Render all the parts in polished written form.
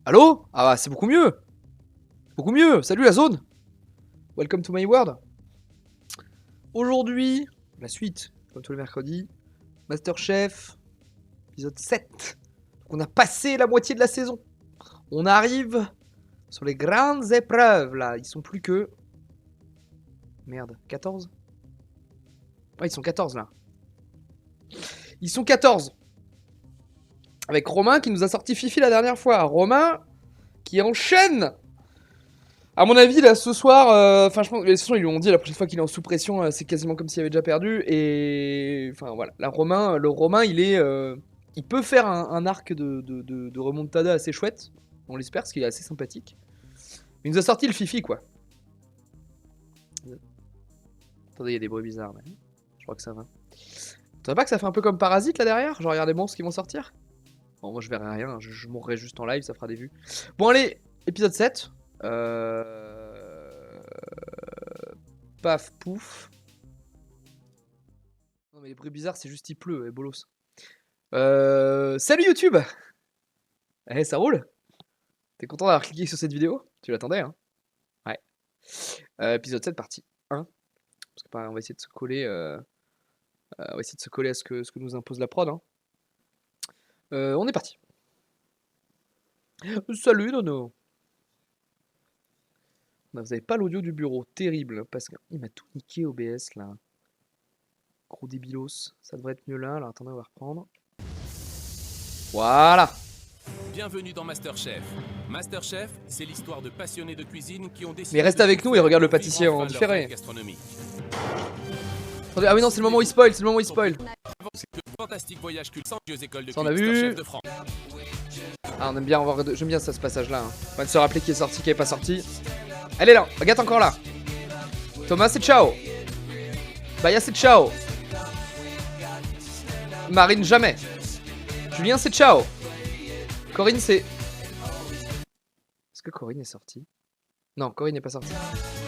Allô? Ah bah c'est beaucoup mieux. Beaucoup mieux. Salut la zone. Welcome to my world. Aujourd'hui, la suite, comme tous les mercredis, Masterchef, épisode 7. Donc on a passé la moitié de la saison. On arrive sur les grandes épreuves là. Ils sont plus que... Merde, 14? Ouais, ils sont 14 là. Ils sont 14. Avec Romain qui nous a sorti Fifi la dernière fois. Romain qui enchaîne. À mon avis, là, ce soir, enfin, je pense, de toute façon, ils lui ont dit la prochaine fois qu'il est en sous pression, c'est quasiment comme s'il avait déjà perdu. Et enfin, voilà, le Romain, il peut faire un arc de remontada assez chouette. On l'espère, parce qu'il est assez sympathique. Il nous a sorti le Fifi, quoi. Attendez, il y a des bruits bizarres, mais je crois que ça va. Vous trouvez pas que ça fait un peu comme Parasite là derrière? Genre, il y a des monstres qui vont sortir? Bon, moi je verrai rien, je mourrai juste en live, ça fera des vues. Bon, allez, épisode 7. Paf, pouf. Non, mais les bruits bizarres, c'est juste il pleut, et bolos. Salut YouTube! Eh, ça roule? T'es content d'avoir cliqué sur cette vidéo? Tu l'attendais, hein? Ouais. Épisode 7, partie 1. Parce que pareil, on va essayer de se coller, on va essayer de se coller à ce que nous impose la prod, hein. On est parti. Salut Nono. Non, vous avez pas l'audio du bureau, terrible, parce qu'il m'a tout niqué OBS là. Gros débilos, ça devrait être mieux là, alors attendez, on va reprendre. Voilà. Bienvenue dans Masterchef. Masterchef, c'est l'histoire de passionnés de cuisine qui ont décidé. Mais reste avec nous et regarde le pâtissier en différé. Attendez, ah oui non, c'est le moment où il spoil, c'est le moment où il spoil. Fantastique voyage culturel aux écoles de ça on a vu. de France. Ah, on aime bien voir, j'aime bien ça, ce passage là. On va se rappeler qui est sorti, qui est pas sorti. Elle est là, Agathe encore là. Thomas c'est ciao. Baya c'est ciao. Marine jamais. Julien c'est ciao. Corinne c'est... Est-ce que Corinne est sortie? Non, Corinne n'est pas sortie.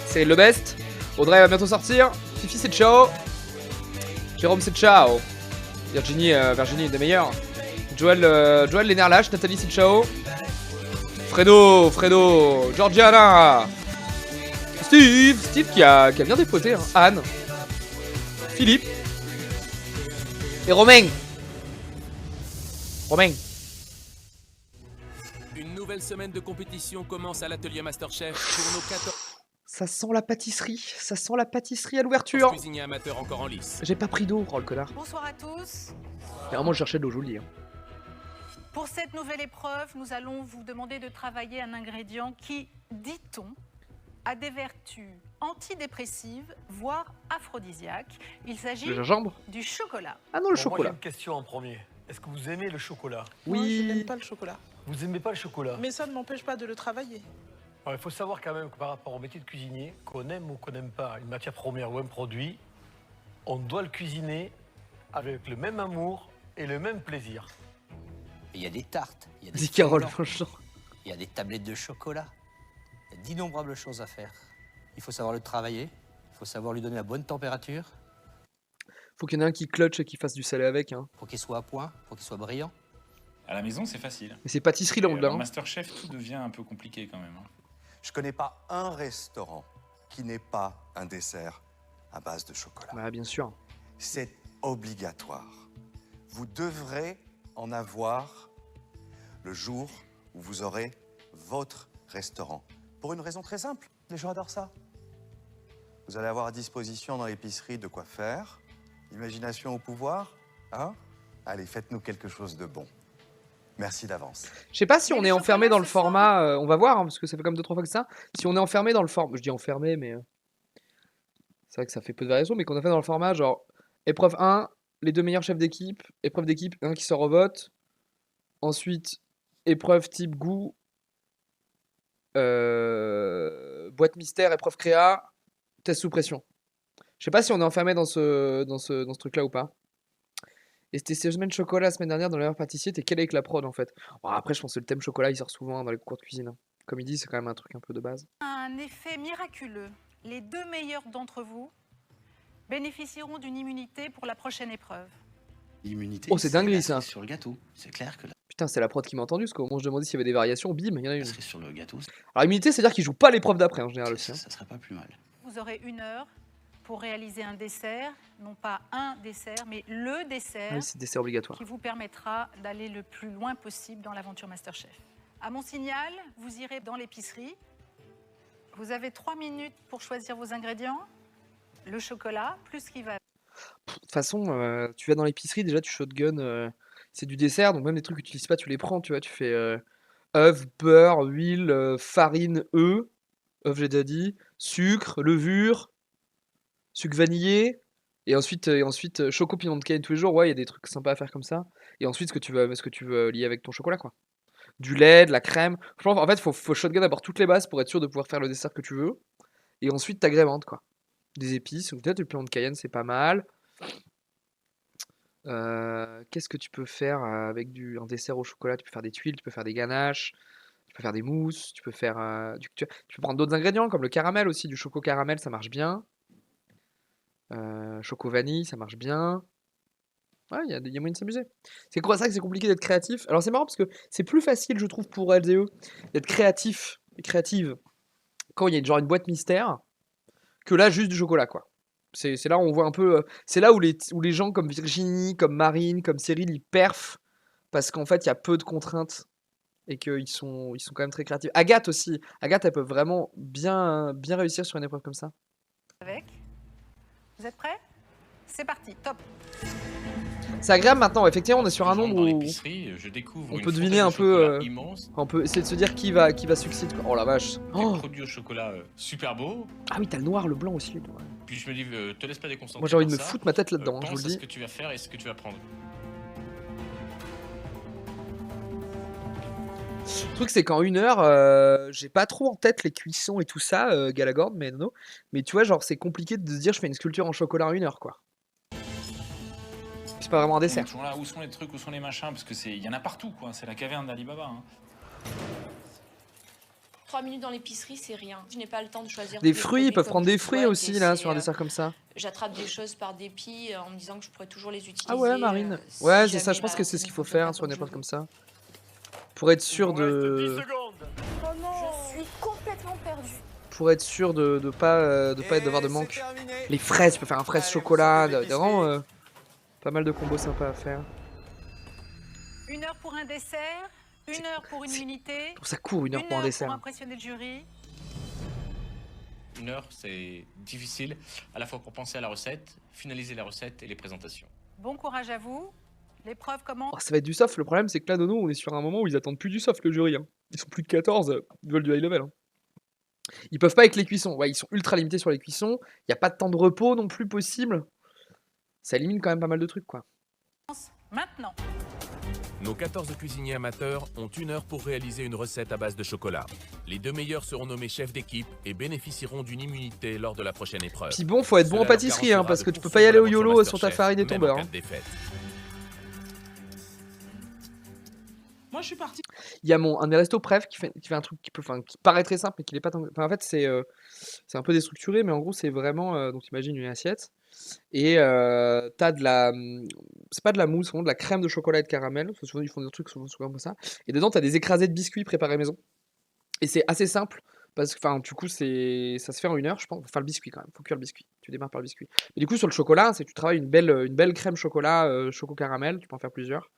C'est le best. Audrey va bientôt sortir. Fifi c'est ciao. Jérôme c'est ciao. Virginie une des meilleures. Joël les nerfs lâches. Nathalie c'est ciao. Fredo, Georgiana. Steve qui a bien dépoté, hein. Anne. Philippe. Et Romain. Une nouvelle semaine de compétition commence à l'atelier Masterchef pour nos 14 Ça sent la pâtisserie à l'ouverture. cuisiniers amateurs encore en lice. J'ai pas pris d'eau, oh le connard. Bonsoir à tous. Vraiment, je cherchais de l'eau, je vous le dis. Hein. Pour cette nouvelle épreuve, nous allons vous demander de travailler un ingrédient qui, dit-on, a des vertus antidépressives, voire aphrodisiaques. Il s'agit Le gingembre? du chocolat. Ah non, le Bon, chocolat. moi, j'ai une question en premier. Est-ce que vous aimez le chocolat? Oui. Moi, je n'aime pas le chocolat. Vous aimez pas le chocolat? Mais ça ne m'empêche pas de le travailler. Alors, il faut savoir quand même que par rapport au métier de cuisinier, qu'on aime ou qu'on n'aime pas une matière première ou un produit, on doit le cuisiner avec le même amour et le même plaisir. Il y a des tartes, il y a des Dis Carole, fondants, franchement. il y a des tablettes de chocolat. Il y a d'innombrables choses à faire. Il faut savoir le travailler, il faut savoir lui donner la bonne température Faut qu'il y en ait un qui clutch et qui fasse du salé avec. Hein. pour qu'il soit à point, pour qu'il soit brillant. À la maison, c'est facile. Mais c'est pâtisserie Et, là, dans hein. Masterchef, tout devient un peu compliqué quand même. Hein. Je connais pas un restaurant qui n'ait pas un dessert à base de chocolat. Bah, bien sûr. C'est obligatoire. Vous devrez en avoir le jour où vous aurez votre restaurant. Pour une raison très simple, les gens adorent ça. Vous allez avoir à disposition dans l'épicerie de quoi faire. Imagination au pouvoir, hein? Allez, faites-nous quelque chose de bon. Merci d'avance. Je sais pas si Mais on le est enfermé chocolat, dans le ce soir. format. On va voir, hein, parce que ça fait comme 2-3 fois que ça. Si on est enfermé dans le format. Je dis enfermé, mais. C'est vrai que ça fait peu de variations, mais qu'on a fait dans le format genre. Épreuve 1, les 2 meilleurs chefs d'équipe. Épreuve d'équipe, un qui sort au vote. Ensuite, épreuve type goût. Boîte mystère, épreuve créa. Test sous pression. Je sais pas si on est enfermé dans ce truc-là ou pas. Et c'était ces semaines chocolat la semaine dernière dans le meilleur pâtissier. T'es quel avec la prod en fait? Bon, après, je pense que le thème chocolat il sort souvent dans les concours de cuisine. Comme il dit, c'est quand même un truc un peu de base. Un effet miraculeux. Les 2 meilleurs d'entre vous bénéficieront d'une immunité pour la prochaine épreuve. L'immunité. Oh, c'est dinguerie, ça. Sur le gâteau. C'est clair que là. Putain, c'est la prod qui m'a entendu, parce qu'au moment où je demandais s'il y avait des variations, bim, il y en a une. Cerise sur le gâteau, Alors, immunité, c'est-à-dire qu'ils jouent pas l'épreuve d'après en général aussi. Hein. ça serait pas plus mal. Vous aurez 1 heure pour réaliser un dessert, non pas un dessert, mais le dessert Ah oui, c'est dessert obligatoire. qui vous permettra d'aller le plus loin possible dans l'aventure MasterChef. À mon signal, vous irez dans l'épicerie. Vous avez 3 minutes pour choisir vos ingrédients. Le chocolat, plus ce qui va. De toute façon, tu vas dans l'épicerie, déjà, tu shotgun. C'est du dessert, donc même les trucs que tu utilises pas, tu les prends, tu vois. Tu fais œuf, beurre, huile, farine, œuf, j'ai déjà dit, sucre, levure, sucre vanillé, et ensuite choco piment de Cayenne tous les jours. Ouais, il y a des trucs sympas à faire comme ça. Et ensuite, ce que tu veux lier avec ton chocolat, quoi. Du lait, de la crème. Je pense, en fait, faut shotgun d'abord toutes les bases pour être sûr de pouvoir faire le dessert que tu veux. Et ensuite, t'agrémentes, quoi. Des épices, ou peut-être du piment de Cayenne, c'est pas mal. Qu'est-ce que tu peux faire avec un dessert au chocolat? Tu peux faire des tuiles, tu peux faire des ganaches, tu peux faire des mousses, tu peux faire tu peux prendre d'autres ingrédients comme le caramel aussi, du choco caramel, ça marche bien. Choco vanille, ça marche bien. Ouais, il y a moyen de s'amuser. C'est quoi ça que c'est compliqué d'être créatif? Alors c'est marrant parce que c'est plus facile, je trouve, pour elles et eux d'être créatif et créative quand il y a genre une boîte mystère que là juste du chocolat, quoi. C'est là où on voit un peu. C'est là où les gens comme Virginie, comme Marine, comme Cyril, ils perfent parce qu'en fait il y a peu de contraintes et qu'ils sont quand même très créatifs. Agathe aussi. Agathe, elle peut vraiment bien réussir sur une épreuve comme ça. Avec. Vous êtes prêts? C'est parti, top. C'est agréable maintenant, effectivement, on est sur un nombre Dans où l'épicerie, je découvre on une peut deviner fontaine un de peu. chocolat immense, On peut essayer de se dire qui va succéder. Oh la vache. des Oh produits au chocolat super beaux. ah oui, t'as le noir, le blanc aussi. Ouais. Puis je me dis, te laisse pas déconcentrer. Moi j'ai envie de me par ça. foutre ma tête là-dedans, hein, je vous Pense le à dis. ce que tu vas faire et ce que tu vas prendre. Le truc, c'est qu'en 1 heure, j'ai pas trop en tête les cuissons et tout ça, Galagorn, mais non. Mais tu vois, genre, c'est compliqué de se dire je fais une sculpture en chocolat en 1 heure, quoi. C'est pas vraiment un On est dessert. toujours là, où sont les trucs, où sont les machins, parce que il y en a partout, quoi. C'est la caverne d'Ali Baba. Hein. 3 minutes dans l'épicerie, c'est rien. Je n'ai pas le temps de choisir. Des tous les fruits, ils produits peuvent comme prendre je des fruits souhaite, aussi, et là, c'est, sur un dessert comme ça. J'attrape des choses par dépit en me disant que je pourrais toujours les utiliser. Ah ouais, Marine. si Ouais, c'est ça, jamais je pense la que c'est ce qu'il faut personne ne faire peut sur une pas épreuve comme comme ça. Pour être sûr Il vous reste 10 de. secondes. Je suis complètement perdue. Pour être sûr de pas d'avoir de manque. Les fraises, tu peux faire un fraise chocolat, vraiment pas mal de combos sympas à faire. 1 heure pour un dessert, 1 heure pour une unité, Pour ça court 1 heure 1 pour un heure dessert. pour impressionner le jury. 1 heure, c'est difficile, à la fois pour penser à la recette, finaliser la recette et les présentations. Bon courage à vous. L'épreuve commence. Oh, ça va être du soft, le problème c'est que là, Nono, on est sur un moment où ils attendent plus du soft, le jury. Hein. Ils sont plus de 14, ils veulent du high level. Hein. Ils peuvent pas avec les cuissons. Ouais, ils sont ultra limités sur les cuissons. Il n'y a pas de temps de repos non plus possible. Ça élimine quand même pas mal de trucs, quoi. Maintenant. Nos 14 cuisiniers amateurs ont 1 heure pour réaliser une recette à base de chocolat. Les 2 meilleurs seront nommés chefs d'équipe et bénéficieront d'une immunité lors de la prochaine épreuve. Puis bon, faut être bon Cela en leur pâtisserie, hein, garantira parce de que tu peux pas y poursuivre aller au l'aventure YOLO sur ta Masterchef, farine et ton même en beurre. cas Hein. de défaite. Moi, je suis partie. Il y a un de mes restos préf qui fait un truc qui paraît très simple, mais qui n'est pas tant. Enfin, en fait, c'est un peu déstructuré, mais en gros, c'est vraiment. Donc, imagine une assiette. Et t'as de la. C'est pas de la mousse, c'est vraiment de la crème de chocolat et de caramel. Souvent, ils font des trucs souvent comme ça. Et dedans, t'as des écrasés de biscuits préparés maison. Et c'est assez simple. Parce que, enfin, du coup, ça se fait en 1 heure, je pense. Faut faire le biscuit quand même. Faut cuire le biscuit. Tu démarres par le biscuit. Et du coup, sur le chocolat, c'est tu travailles une belle crème chocolat, choco caramel. Tu peux en faire plusieurs.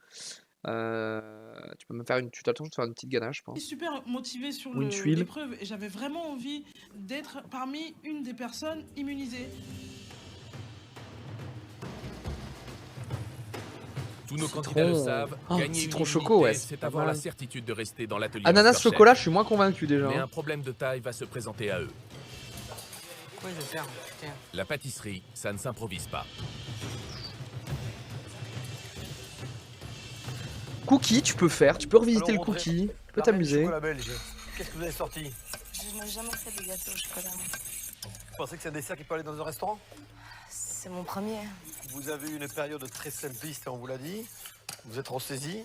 Tu peux même faire tu as le temps de faire une petite ganache, je pense. Je suis super motivée sur Ou une tuile. l'épreuve et j'avais vraiment envie d'être parmi une des personnes immunisées. Tous nos Citron. candidats le savent, Oh, gagner une citron immunité, choco, ouais, c'est c'est pas avoir mal. la certitude de rester dans l'atelier Ananas Masterchef. chocolat, je suis moins convaincu déjà. Mais Hein. un problème de taille va se présenter à eux. Quoi, je vais faire? Tiens. La pâtisserie, ça ne s'improvise pas. Cookie, tu peux faire. Tu peux revisiter Alors, le André, cookie. Tu peux La reine du t'amuser. chocolat belge. Qu'est-ce que vous avez sorti? Je n'ai jamais fait de gâteau au chocolat. Vous pensez que c'est un dessert qui peut aller dans un restaurant? C'est mon premier. Vous avez eu une période très simpliste, on vous l'a dit. Vous êtes ressaisi.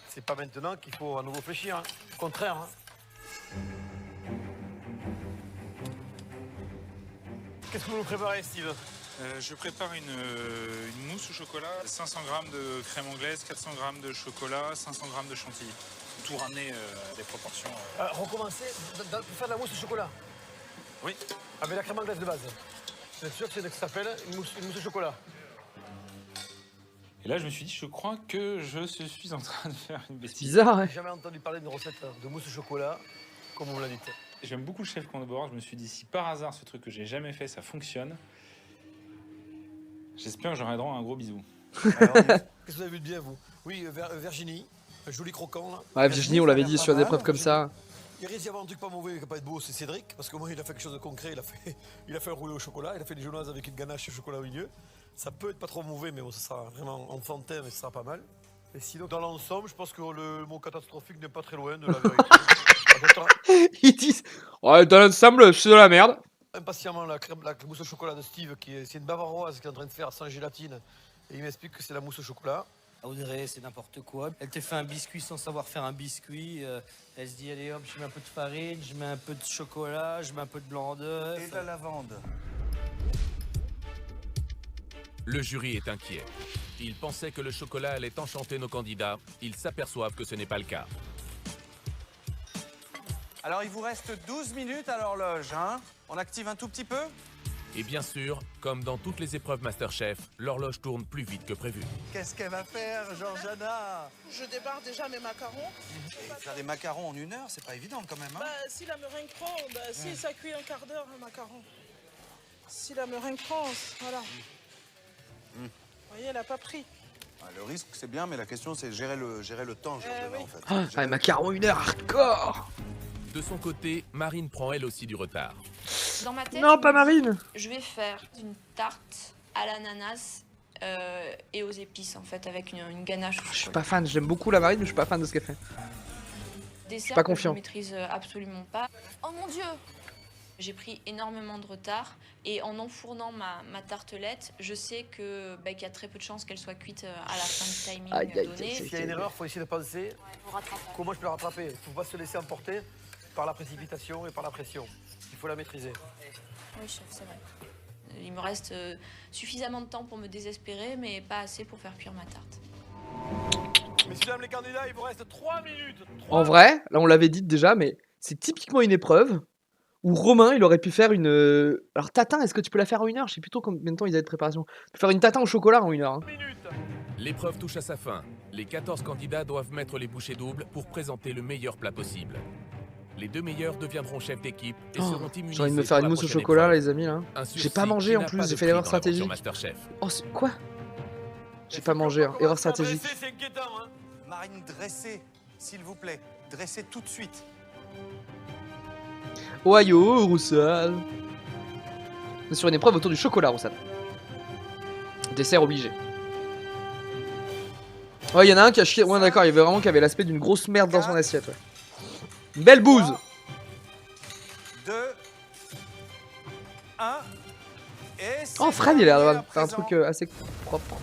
C'est pas maintenant qu'il faut à nouveau fléchir. Hein. Au contraire. Hein. Qu'est-ce que vous nous préparez, Steve? Je prépare une mousse au chocolat, 500 g de crème anglaise, 400 g de chocolat, 500 g de chantilly. Tout ramener des proportions. Recommencer pour faire de la mousse au chocolat. Oui. Avec la crème anglaise de base. C'est sûr que c'est ce que ça s'appelle une mousse au chocolat. Et là, je me suis dit, je crois que je suis en train de faire une C'est bêtise. bizarre, ouais. J'ai jamais entendu parler d'une recette de mousse au chocolat, comme on me l'a dit. J'aime beaucoup le chef Condebord. Je me suis dit, si par hasard, ce truc que j'ai jamais fait, ça fonctionne, j'espère que j'aurai droit à un gros bisou. Alors, qu'est-ce que vous avez vu de bien, vous? Oui, Virginie, un joli croquant. Là. Ouais, Virginie, on l'avait dit sur des épreuves comme ça. Il risque d'y avoir un truc pas mauvais qui va pas être beau, c'est Cédric, parce qu'au moins il a fait quelque chose de concret, il a fait un roulé au chocolat, il a fait des genouazes avec une ganache de chocolat au milieu. Ça peut être pas trop mauvais, mais bon, ça sera vraiment enfantin, mais ça sera pas mal. Et sinon, dans l'ensemble, je pense que le mot catastrophique n'est pas très loin de la vérité. Ils disent, ouais, dans l'ensemble, c'est de la merde. Impatiemment, la mousse au chocolat de Steve, c'est une bavaroise qui est en train de faire sans gélatine, et il m'explique que c'est la mousse au chocolat. Audrey, c'est n'importe quoi. Elle te fait un biscuit sans savoir faire un biscuit. Elle se dit, allez hop, je mets un peu de farine, je mets un peu de chocolat, je mets un peu de blanc d'œuf. Et de la lavande. Le jury est inquiet. Il pensait que le chocolat allait enchanter nos candidats. Ils s'aperçoivent que ce n'est pas le cas. Alors, il vous reste 12 minutes à l'horloge, hein? On active un tout petit peu? Et bien sûr, comme dans toutes les épreuves Masterchef, l'horloge tourne plus vite que prévu. Qu'est-ce qu'elle va faire, Georgiana? Je débarre déjà mes macarons. Faire des macarons en 1 heure, c'est pas évident quand même, hein? Bah, si la meringue prend, si ça cuit un quart d'heure, un macaron. Si la meringue prend, voilà. Vous voyez, elle n'a pas pris. Le risque, c'est bien, mais la question, c'est gérer le temps, Georgiana, oui. en fait. Ah, Gérer les macarons 1 heure hardcore. De son côté, Marine prend elle aussi du retard. Dans ma tête, Non, pas Marine. je vais faire une tarte à l'ananas et aux épices, en fait, avec une ganache au Je suis chocolat. pas fan, j'aime beaucoup la Marine, mais je suis pas fan de ce qu'elle fait. Dessert pas que confiant. je maîtrise absolument pas. Oh mon Dieu! J'ai pris énormément de retard et en enfournant ma tartelette, je sais que qu'il y a très peu de chances qu'elle soit cuite à la fin du timing Aïe, aïe, donné. aïe, S'il y a une erreur, il faut essayer de penser Vous rattrapez. comment je peux la rattraper. Il ne faut pas se laisser emporter par la précipitation et par la pression. Il faut la maîtriser. Oui, chef, c'est vrai. Il me reste suffisamment de temps pour me désespérer, mais pas assez pour faire cuire ma tarte. Messieurs, dames, les candidats, il vous reste 3 minutes. En vrai, là on l'avait dit déjà, mais c'est typiquement une épreuve où Romain il aurait pu faire une. Alors tatin, est-ce que tu peux la faire en 1 heure? Je sais plutôt combien de temps ils avaient de préparation. Tu peux faire une tatin au chocolat en 1 heure. Hein. L'épreuve touche à sa fin. Les 14 candidats doivent mettre les bouchées doubles pour présenter le meilleur plat possible. Les 2 meilleurs deviendront chefs d'équipe et seront immunisés. J'ai envie de me faire pour une la mousse au prochaine chocolat, épreuve. les amis là. Un J'ai sursis pas mangé qui en n'a plus, pas j'ai de fait prix l'erreur dans l'aventure stratégique. Masterchef. Oh, quoi? J'ai pas mangé, hein. Erreur stratégique. C'est inquiétant, hein. Marine, dressez, s'il vous plaît. Dressez tout de suite. Ohio, Roussel. On est sur une épreuve autour du chocolat, Roussel. Dessert obligé. Ouais, il y en a un qui a chié. Ouais, d'accord, il y avait vraiment qui avait l'aspect d'une grosse merde dans son assiette. Ouais. Une belle bouse. 2, 1. Et Oh, Fred, il a l'air d'avoir fait un truc assez propre.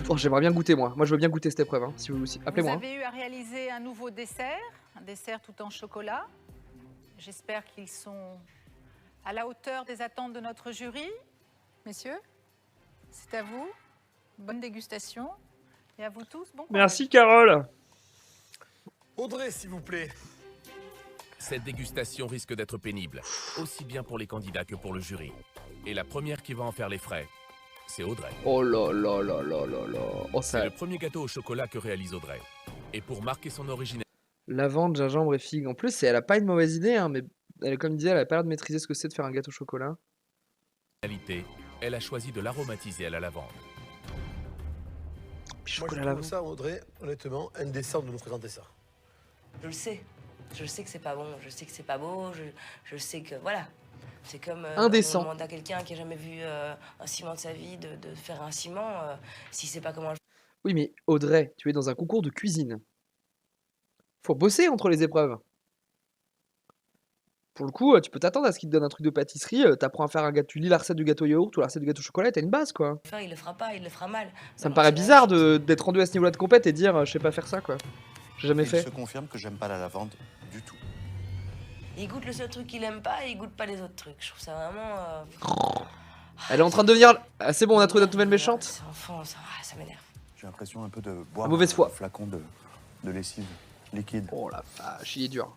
Oh, j'aimerais bien goûter, moi. Moi, je veux bien goûter cette épreuve. Hein. Si vous aussi, Vous appelez-moi. Hein. avez eu à réaliser un nouveau dessert, un dessert tout en chocolat. J'espère qu'ils sont à la hauteur des attentes de notre jury. Messieurs, c'est à vous. Bonne dégustation. Et à vous tous, bon courage. Merci, Carole. Audrey, s'il vous plaît. Cette dégustation risque d'être pénible, aussi bien pour les candidats que pour le jury. Et la première qui va en faire les frais, c'est Audrey. Oh là là là là là là. Oh, C'est ça. le premier gâteau au chocolat que réalise Audrey. Et pour marquer son originalité, Lavande, gingembre et figue. En plus, elle a pas une mauvaise idée, hein, mais elle, comme disait, elle a pas l'air de maîtriser ce que c'est de faire un gâteau au chocolat. elle a choisi de l'aromatiser à la lavande. Puis Moi, je chocolat trouve lavande. ça, Audrey, honnêtement, indécent de nous présenter ça. Je le sais. Je sais que c'est pas bon. Je sais que c'est pas beau. Je sais que voilà. C'est comme Indécent. on demande à quelqu'un qui a jamais vu un ciment de sa vie de faire un ciment. Si c'est pas comment le Oui, mais Audrey, tu es dans un concours de cuisine. Faut bosser entre les épreuves. Pour le coup, tu peux t'attendre à ce qu'il te donne un truc de pâtisserie, t'apprends à faire un gâteau, tu lis la recette du gâteau yaourt ou la recette du gâteau au chocolat, t'as une base, quoi. faire, il le fera pas. Il le fera mal. Ça me Non, paraît c'est la bizarre même chose. d'être rendu à ce niveau-là de compète et dire je sais pas faire ça, quoi. J'ai jamais Il fait. se confirme que j'aime pas la lavande du tout. Il goûte le seul truc qu'il aime pas et il goûte pas les autres trucs. Je trouve ça vraiment... Elle est en train de devenir... Ah, c'est bon, on a trouvé notre nouvelle méchante. C'est enfant, ça m'énerve. J'ai l'impression un peu de boire Mauvaise foi. un flacon de lessive liquide. Oh la vache, il est dur.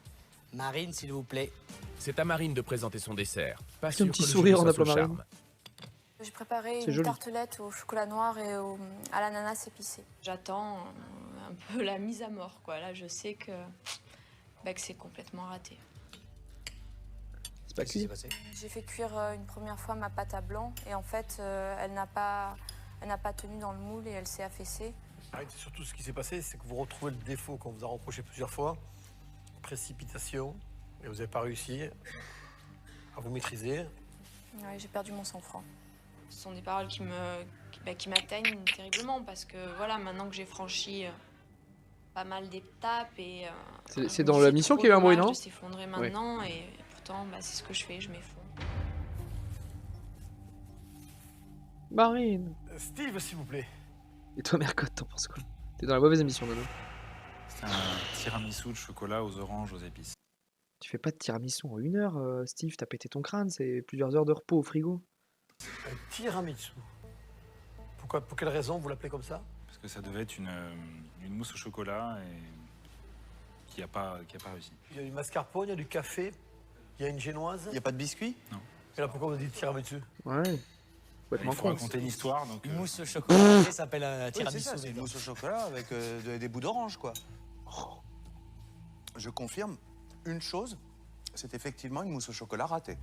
Marine, s'il vous plaît. C'est à Marine de présenter son dessert. Pas Un sûr petit que le sourire jury en soit sous appelant le Marine. charme. J'ai préparé C'est une joli. tartelette au chocolat noir et à l'ananas épicé. J'attends un peu la mise à mort, quoi. Là, je sais que c'est complètement raté. C'est pas cuit. J'ai fait cuire une première fois ma pâte à blanc et en fait, elle n'a pas tenu dans le moule et elle s'est affaissée. C'est surtout ce qui s'est passé, c'est que vous retrouvez le défaut qu'on vous a reproché plusieurs fois. Précipitation, et vous n'avez pas réussi à vous maîtriser. Ouais, j'ai perdu mon sang-froid. Ce sont des paroles qui m'atteignent terriblement parce que voilà, maintenant que j'ai franchi pas mal d'étapes et C'est dans la mission qu'il y a eu un bruit, non? de s'effondrer maintenant et pourtant c'est ce que je fais, je m'effondre. Marine. Steve, s'il vous plaît. Et toi, Mercotte, t'en penses quoi? T'es dans la mauvaise émission, Nono. C'est un tiramisu de chocolat aux oranges aux épices. Tu fais pas de tiramisu en 1 heure, Steve, t'as pété ton crâne, c'est plusieurs heures de repos au frigo. Un tiramisu. Pourquoi, pour quelle raison vous l'appelez comme ça? Parce que ça devait être une mousse au chocolat et qui a pas réussi. Il y a du mascarpone, il y a du café, il y a une génoise. Il n'y a pas de biscuit? Non. Et là, pourquoi vous dites tiramisu? Ouais. Il faut raconter une histoire. Donc, Une mousse au chocolat, ça s'appelle un Oui, tiramisu. c'est ça, c'est une mousse au chocolat avec des bouts d'orange, quoi. Je confirme une chose, c'est effectivement une mousse au chocolat ratée.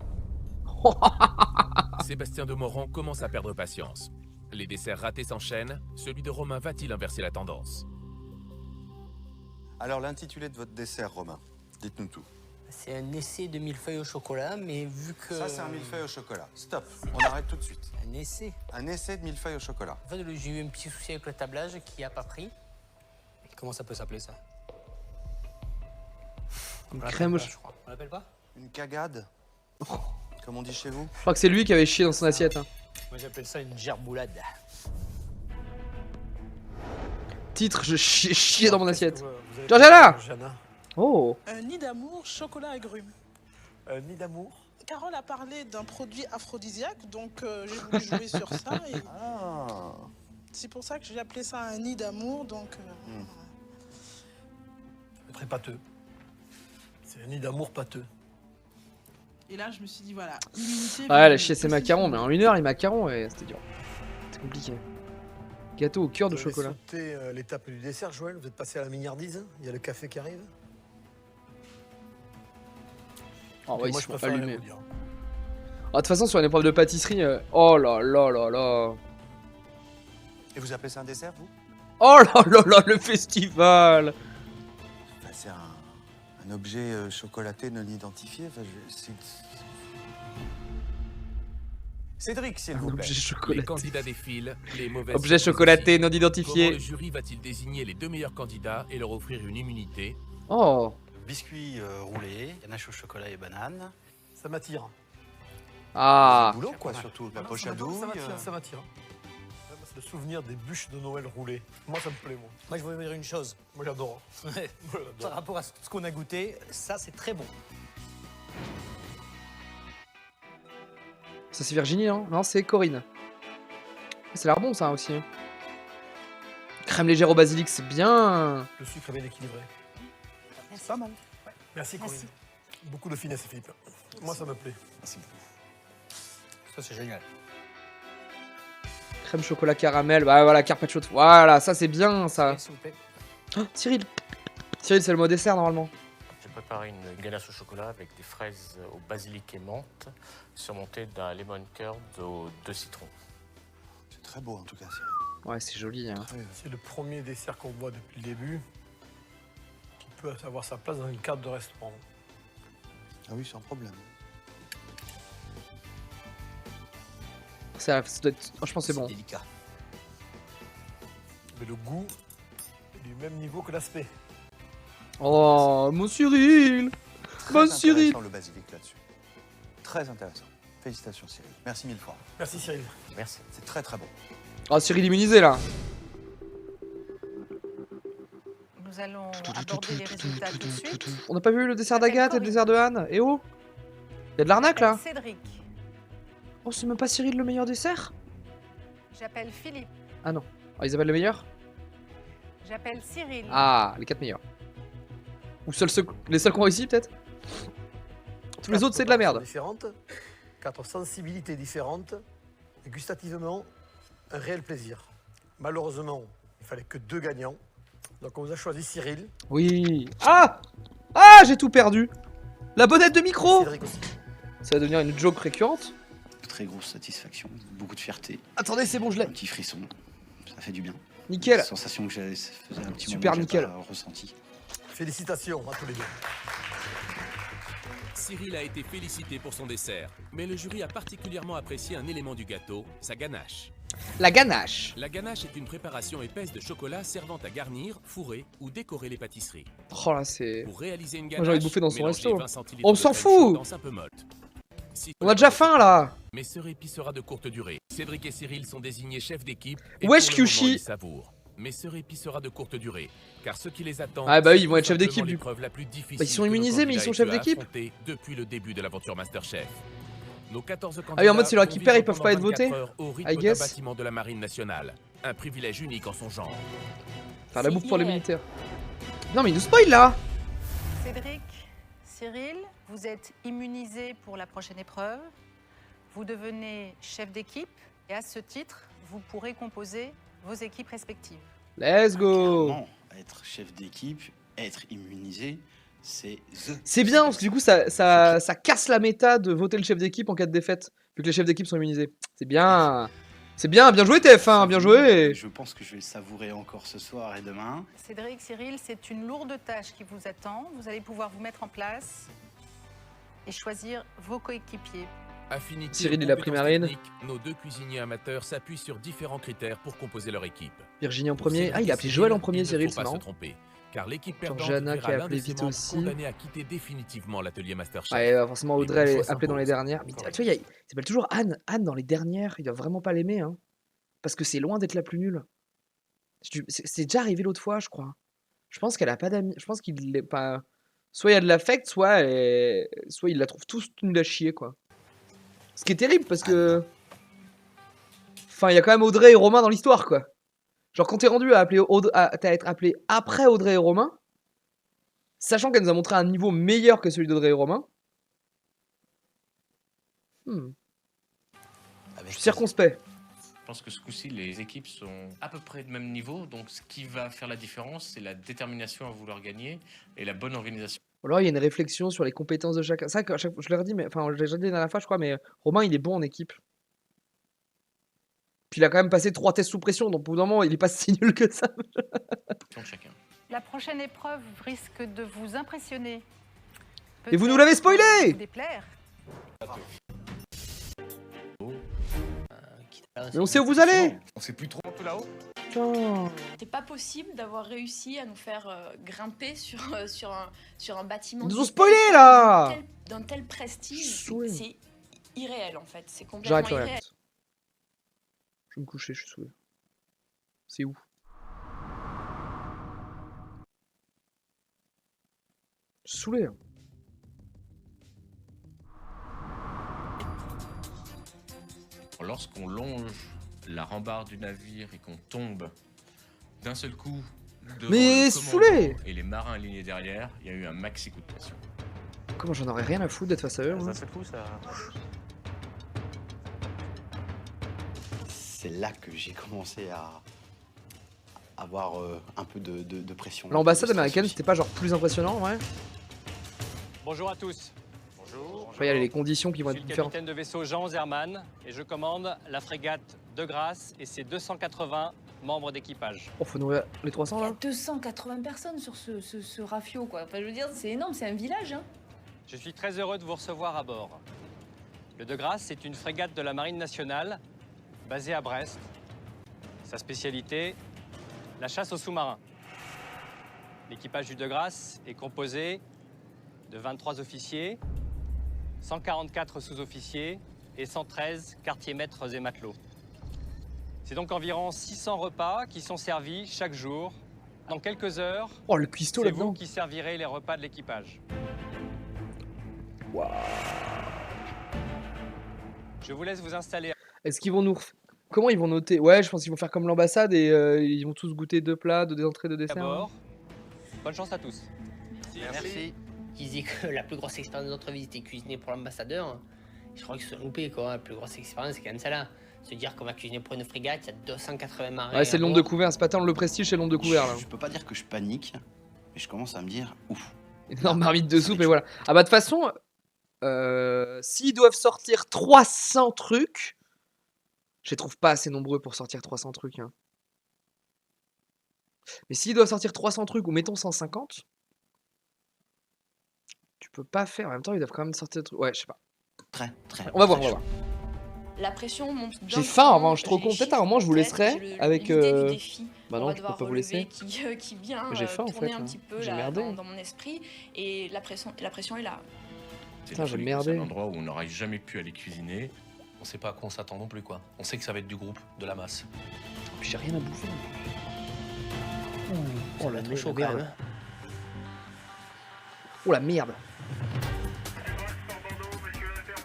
Sébastien de Morand commence à perdre patience. Les desserts ratés s'enchaînent. Celui de Romain va-t-il inverser la tendance? Alors, l'intitulé de votre dessert, Romain, dites-nous tout. C'est un essai de millefeuille au chocolat, mais vu que... Ça, c'est un millefeuille au chocolat. Stop, on arrête tout de suite. Un essai. Un essai de millefeuille au chocolat. En fait, j'ai eu un petit souci avec le tablage qui a pas pris. Et comment ça peut s'appeler, ça? Une On l'appelle crème au pas, je crois. On l'appelle pas? Une cagade, comme on dit chez vous. Je crois que c'est lui qui avait chié dans son assiette. Hein. Moi, j'appelle ça une gerboulade. Titre, je chier dans mon assiette. Vous avez Georgiana! Georgiana. Oh! Un nid d'amour, chocolat agrumes. Un nid d'amour. Carole a parlé d'un produit aphrodisiaque, donc j'ai voulu jouer sur ça. Et Ah. c'est pour ça que j'ai appelé ça un nid d'amour, donc... C'est très pâteux. C'est un nid d'amour pâteux. Et là, je me suis dit, voilà, immunité... Ouais, elle a chié ses macarons, mais en 1 heure, les macarons, ouais, c'était dur. C'est compliqué. Gâteau au cœur de Vous avez chocolat. sauté l'étape du dessert, Joël. Vous êtes passé à la mignardise. Il y a le café qui arrive. Oh, ouais, Moi, ils je sont préfère rien allumés. vous dire. Ah, de toute façon, sur une épreuve de pâtisserie, oh là là là là. Et vous appelez ça un dessert, vous? Oh là là là, le festival! Enfin, c'est un objet chocolaté non identifié. Enfin, Cédric, s'il vous plaît. Objet Les chocolaté. candidats défilent, les mauvaises Objet surprises chocolaté aussi. non Comment identifié. le jury va-t-il désigner les 2 meilleurs candidats et leur offrir une immunité? Oh! Biscuits roulés, ganache au chocolat et banane. Ça m'attire. Ah! Boulot, quoi, surtout. La poche à douille. Ça m'attire. C'est le souvenir des bûches de Noël roulées. Moi, ça me plaît, moi. Moi, je veux vous dire une chose. Moi, j'adore. Ouais. Moi, j'adore. Par rapport à ce qu'on a goûté, ça, c'est très bon. Ça, c'est Virginie, non? Non, c'est Corinne. Ça a l'air bon, ça aussi. Hein. Crème légère au basilic, c'est bien. Le sucre est bien équilibré. Merci. Pas mal. Merci, Corinne. Beaucoup de finesse, Philippe. Moi, ça me plaît. Merci beaucoup. Ça, c'est génial. Crème chocolat caramel. Bah voilà, carpaccio. Voilà, ça c'est bien, ça. S'il vous plaît. Oh, Cyril. Cyril, c'est le mot dessert normalement. J'ai préparé une ganache au chocolat avec des fraises au basilic et menthe, surmontée d'un lemon curd aux 2 citrons. C'est très beau, en tout cas, Cyril. Ouais, c'est joli. Hein. C'est le premier dessert qu'on voit depuis le début qui peut avoir sa place dans une carte de restaurant. Ah oui, sans problème. Ça doit être... Franchement, c'est bon. Délicat. Mais le goût est du même niveau que l'aspect. Oh, mon Cyril. Mon Très Cyril. intéressant, le basilic là-dessus. Très intéressant. Félicitations, Cyril. Merci 1000 fois. Merci, Cyril. Merci. C'est très très bon. Oh, Cyril immunisé là. Nous allons aborder les résultats tout de suite. On n'a pas vu le dessert d'Agathe et le dessert de Anne? Eh oh! Y'a de l'arnaque là? Cédric. Oh, c'est même pas Cyril le meilleur dessert? J'appelle Philippe. Ah non. Ah, Isabelle le meilleur? J'appelle Cyril. Ah, les 4 meilleurs. Ou les seuls qui ont réussi peut-être? Tous les autres c'est de la merde. Différentes, 4 sensibilités différentes, et gustativement, un réel plaisir. Malheureusement, il fallait que 2 gagnants. Donc on vous a choisi Cyril. Oui. Ah! Ah, j'ai tout perdu. La bonnette de micro. Cédric aussi. Ça va devenir une joke récurrente. Très grosse satisfaction, beaucoup de fierté. Attendez, c'est bon, je l'ai. Un petit frisson, ça fait du bien. Nickel. Sensation que j'avais, ça faisait un petit Super moment que nickel. j'avais pas ressenti. Félicitations à tous les deux. Cyril a été félicité pour son dessert, mais le jury a particulièrement apprécié un élément du gâteau, sa ganache. La ganache. La ganache est une préparation épaisse de chocolat servant à garnir, fourrer ou décorer les pâtisseries. Oh là, c'est... Pour réaliser une Moi ganache, j'ai envie de bouffer dans son mélangez resto. 20 centilitres On de s'en crème fout. chaude un peu molle. On a déjà faim là. Mais ce répit sera de courte durée. Cédric et Cyril sont désignés chefs d'équipe. Wesh, pour le moment, Kyushi. ils savourent. Mais ce répit sera de courte durée, car ce qui les attend. Ah bah oui, c'est ils vont tout être chefs d'équipe, simplement du l'épreuve la plus difficile Bah, ils sont que nos immunisés, mais ils candidats sont aient chefs eu à d'équipe. affronter depuis le début de l'aventure MasterChef. Nos 14 candidats Ah oui, en mode, c'est leur vont équipe perd, ils vivre peuvent pas être pendant 24 votés. heures au rythme I d'un guess. bâtiment de la Marine nationale. Un privilège unique en son genre. Faire la bouffe pour les militaires. Non mais il nous spoil là. Cédric, Cyril, vous êtes immunisés pour la prochaine épreuve. Vous devenez chef d'équipe et à ce titre, vous pourrez composer vos équipes respectives. Let's go. Clairement, être chef d'équipe, être immunisé, c'est C'est bien parce que du coup ça casse la méta de voter le chef d'équipe en cas de défaite, vu que les chefs d'équipe sont immunisés. C'est bien. C'est bien joué TF1, bien joué. Je pense que je vais le savourer encore ce soir et demain. Cédric, Cyril, c'est une lourde tâche qui vous attend. Vous allez pouvoir vous mettre en place et choisir vos coéquipiers. Affinité Cyril et et la compétences primarine. techniques, nos 2 cuisiniers amateurs s'appuient sur différents critères pour composer leur équipe. Virginie en Pour premier. Cédric Ah, il et a appelé Cyril, Joël en premier, il ne Cyril, faut c'est pas se marrant. tromper, car l'équipe perdante Georgiana qui verra a l'un appelé de ses vite membres aussi. condamné à quitter définitivement l'atelier MasterChef. Ouais, forcément Audrey Les elle bons est choix appelée dans les s'imposent. dernières. Mais tu vois, il s'appelle toujours Anne. Anne dans les dernières, il doit vraiment pas l'aimer, hein. Parce que c'est loin d'être la plus nulle. C'est déjà arrivé l'autre fois, je crois. Je pense qu'elle a pas d'amis. Je pense qu'il est pas. Soit il y a de l'affect, soit il la trouve tous nuls à chier, quoi. Ce qui est terrible parce que. Enfin, il y a quand même Audrey et Romain dans l'histoire, quoi. Genre, quand t'es rendu à être appelé après Audrey et Romain, sachant qu'elle nous a montré un niveau meilleur que celui d'Audrey et Romain. Je suis circonspect. Je pense que ce coup-ci, les équipes sont à peu près de même niveau. Donc, ce qui va faire la différence, c'est la détermination à vouloir gagner et la bonne organisation. Alors, il y a une réflexion sur les compétences de chacun. Ça, je l'ai redit, mais enfin, je l'ai déjà dit la dernière fois, je crois, mais Romain, il est bon en équipe. Puis il a quand même passé 3 tests sous pression, donc au bout d'un moment, il est pas si nul que ça. Chacun. La prochaine épreuve risque de vous impressionner. Et vous nous l'avez spoilé! Vous déplaire. Mais on sait où vous allez! On sait plus trop tout là-haut. Putain. C'est pas possible d'avoir réussi à nous faire grimper sur un bâtiment. Ils nous ont spoilé là! D'un tel prestige, Saoulé. c'est irréel en fait. C'est complètement J'arrête le irréel. reste. Je vais me coucher, je suis saoulé. C'est où? Je suis saoulé. Hein. Lorsqu'on longe la rambarde du navire et qu'on tombe d'un seul coup devant Mais le saoulé! commandant et les marins alignés derrière, il y a eu un maxi coup de pression. Comment j'en aurais rien à foutre d'être face à eux? moi. Ça fout, ça. C'est là que j'ai commencé à avoir un peu de pression. L'ambassade de stress américaine, aussi. c'était pas genre plus impressionnant, ouais? Bonjour à tous. Bonjour. Après, il y a les conditions qui vont Je être suis le différentes. capitaine de vaisseau Jean Zerman et je commande la frégate De Grasse et ses 280 membres d'équipage. Oh, faut nourrir les 300 Il y a là? 280 personnes sur ce rafio, quoi. Enfin, je veux dire, c'est énorme, c'est un village, hein. Je suis très heureux de vous recevoir à bord. Le De Grasse est une frégate de la Marine nationale basée à Brest. Sa spécialité, la chasse aux sous-marins. L'équipage du De Grasse est composé de 23 officiers, 144 sous-officiers et 113 quartiers-maîtres et matelots. C'est donc environ 600 repas qui sont servis chaque jour Dans quelques heures, Oh, le cuistot c'est là-dedans. vous qui servirez les repas de l'équipage. Waouh. Je vous laisse vous installer. Est-ce qu'ils vont nous... Comment ils vont noter? Ouais, je pense qu'ils vont faire comme l'ambassade et ils vont tous goûter 2 plats, 2 entrées, 2 à desserts. bord. Bonne chance à tous. Merci. Qui disait que la plus grosse expérience de notre vie c'était cuisiner pour l'ambassadeur. Je crois qu'ils se sont loupés quoi. La plus grosse expérience c'est quand même ça là. Se dire qu'on va cuisiner pour une frégate, il y a 280 marins. Ouais, c'est le nombre de couverts. C'est pas tant le prestige, c'est le nombre de couverts là. Je peux pas dire que je panique, mais je commence à me dire ouf. Énorme marmite de soupe et voilà. Ah bah de toute façon, s'ils doivent sortir 300 trucs, je les trouve pas assez nombreux pour sortir 300 trucs. Hein. Mais s'ils doivent sortir 300 trucs ou mettons 150, tu peux pas faire. En même temps, ils doivent quand même sortir des trucs. Ouais, je sais pas. Très. On va voir, on va voir. La pression monte. J'ai faim avant, je suis trop con. Peut-être à un moment je vous laisserai avec. Bah non, je peux pas vous laisser. Qui vient J'ai faim en tourner fait. un petit peu J'ai là, merdé. dans mon esprit et la pression est là. Putain, j'ai C'est merdé. un endroit où on n'aurait jamais pu aller cuisiner. On sait pas à quoi on s'attend non plus quoi. On sait que ça va être du groupe, de la masse. Puis j'ai rien à bouffer. Oh la chaud quand même. Oh la merde.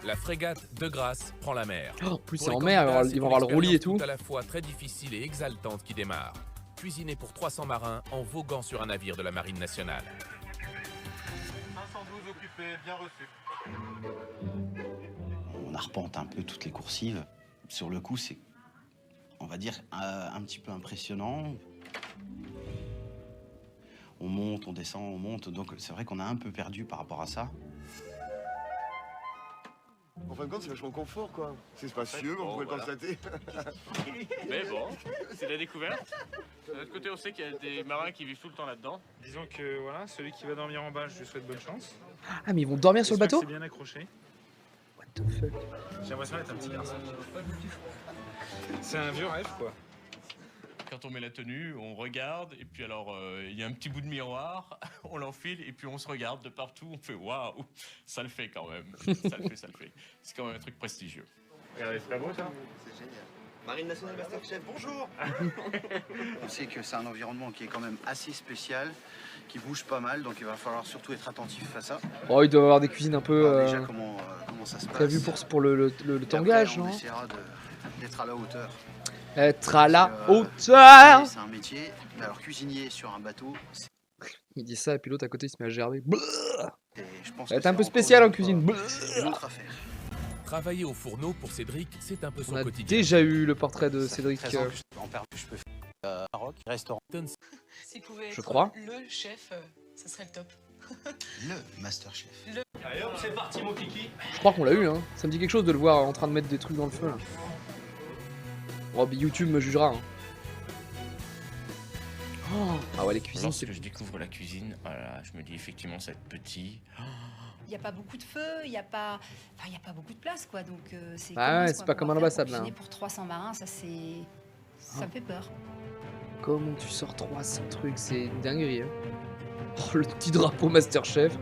La frégate de Grasse prend la mer. Oh, en plus, Pour c'est les en mer, candidats, ils c'est vont une avoir le roulis et expérience tout. à la fois très difficile et exaltante qui démarre. Cuisiner pour 300 marins en voguant sur un navire de la Marine nationale. 512 occupés, bien reçu. On arpente un peu toutes les coursives. Sur le coup, c'est, on va dire, un petit peu impressionnant. On monte, on descend, on monte. Donc c'est vrai qu'on a un peu perdu par rapport à ça. En fin de compte, c'est vachement confort, quoi. C'est spacieux, comme vous pouvez le constater. Mais bon, c'est la découverte. De l'autre côté, on sait qu'il y a des marins qui vivent tout le temps là-dedans. Disons que voilà, celui qui va dormir en bas, je lui souhaite bonne chance. Ah, mais ils vont dormir sur le bateau? C'est bien accroché. What the fuck? J'ai l'impression d'être un petit garçon. C'est un vieux rêve, quoi. Quand on met la tenue, on regarde, et puis alors, il y a un petit bout de miroir, on l'enfile, et puis on se regarde de partout, on fait waouh, ça le fait quand même. Ça le fait. C'est quand même un truc prestigieux. Regardez, c'est pas beau ça? C'est génial. Marine nationale Masterchef, bonjour. On sait que c'est un environnement qui est quand même assez spécial, qui bouge pas mal, donc il va falloir surtout être attentif à ça. Oh, ils doivent avoir des cuisines un peu Alors déjà, comment ça se passe. prévues pour le Et tangage, après, on non? essaiera d'être à la hauteur. Être à la Parce hauteur. c'est un métier, mais alors cuisinier sur un bateau, c'est... Il dit ça et puis l'autre à côté il se met à gerber. je pense Elle que est un c'est peu encore spécial une en cuisine. autre affaire. Travailler au fourneau pour Cédric, c'est un peu On son a quotidien. déjà eu le portrait de Cédric. 13 ans que je peux faire Maroc, restaurant. S'il pouvait Je être crois. le chef, ça serait le top. Le Masterchef. Allez hop, c'est parti mon kiki. Je crois qu'on l'a eu, hein. Ça me dit quelque chose de le voir en train de mettre des trucs dans le feu là. Oh, mais YouTube me jugera. Hein. Oh. Ah ouais, les cuisines, c'est. Lorsque je découvre la cuisine, voilà, je me dis effectivement, ça va être petit. Il n'y a pas beaucoup de feu, il n'y a pas beaucoup de place, quoi. Donc c'est. Ah ouais, c'est pas comme à l'ambassade là. Cuisiner pour 300 marins, ça c'est. Ça me fait peur. Comment tu sors 300 trucs, c'est une dinguerie. Hein. Oh, le petit drapeau Masterchef.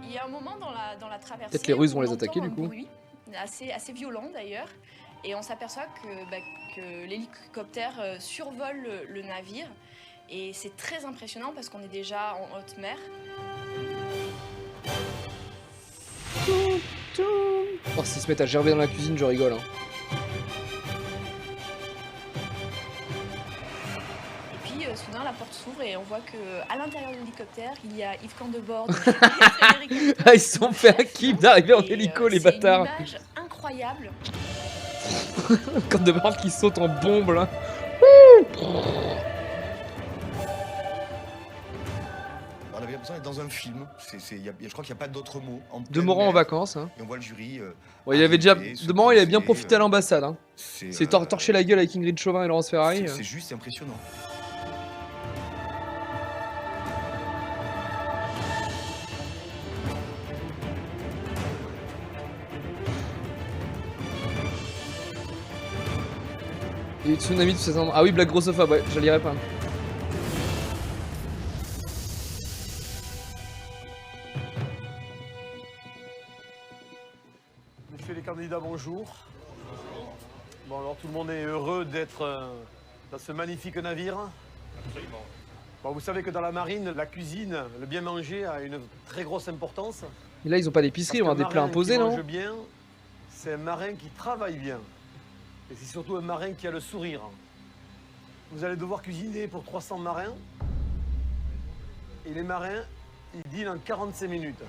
Il y a un moment dans la traversée. Peut-être les Russes vont où les on attaquer, entend du coup. un bruit assez violent d'ailleurs. Et on s'aperçoit que l'hélicoptère survole le navire. Et c'est très impressionnant parce qu'on est déjà en haute mer. Oh, s'ils se mettent à gerber dans la cuisine, je rigole. Hein. Et puis soudain la porte s'ouvre et on voit qu'à l'intérieur de l'hélicoptère, il y a Yves Candebord. Ah, ils se sont fait un kiff d'arriver en hélico, les bâtards. C'est une image incroyable. Quand de bord qui saute en bombe là. On avait l'impression d'être dans un film. Je crois qu'il n'y a pas d'autre mot. De Morand en vacances. Hein. Et on voit le jury. Ouais, il avait déjà. De Morand, il avait bien profité à à l'ambassade. Hein. C'est torché la gueule avec Ingrid Chauvin et Laurence Ferrari. C'est juste impressionnant. Et tsunami de ces endroits. Ah oui, Black Grossophobe, ouais, je lirai pas. Messieurs les candidats, bonjour. Bon, alors tout le monde est heureux d'être dans ce magnifique navire. Absolument. Bon, vous savez que dans la marine, la cuisine, le bien manger a une très grosse importance. Et là, ils ont pas d'épicerie, on a des plats imposés, non? Bien, c'est un marin qui travaille bien. Et c'est surtout un marin qui a le sourire. Vous allez devoir cuisiner pour 300 marins. Et les marins, ils dînent en 45 minutes.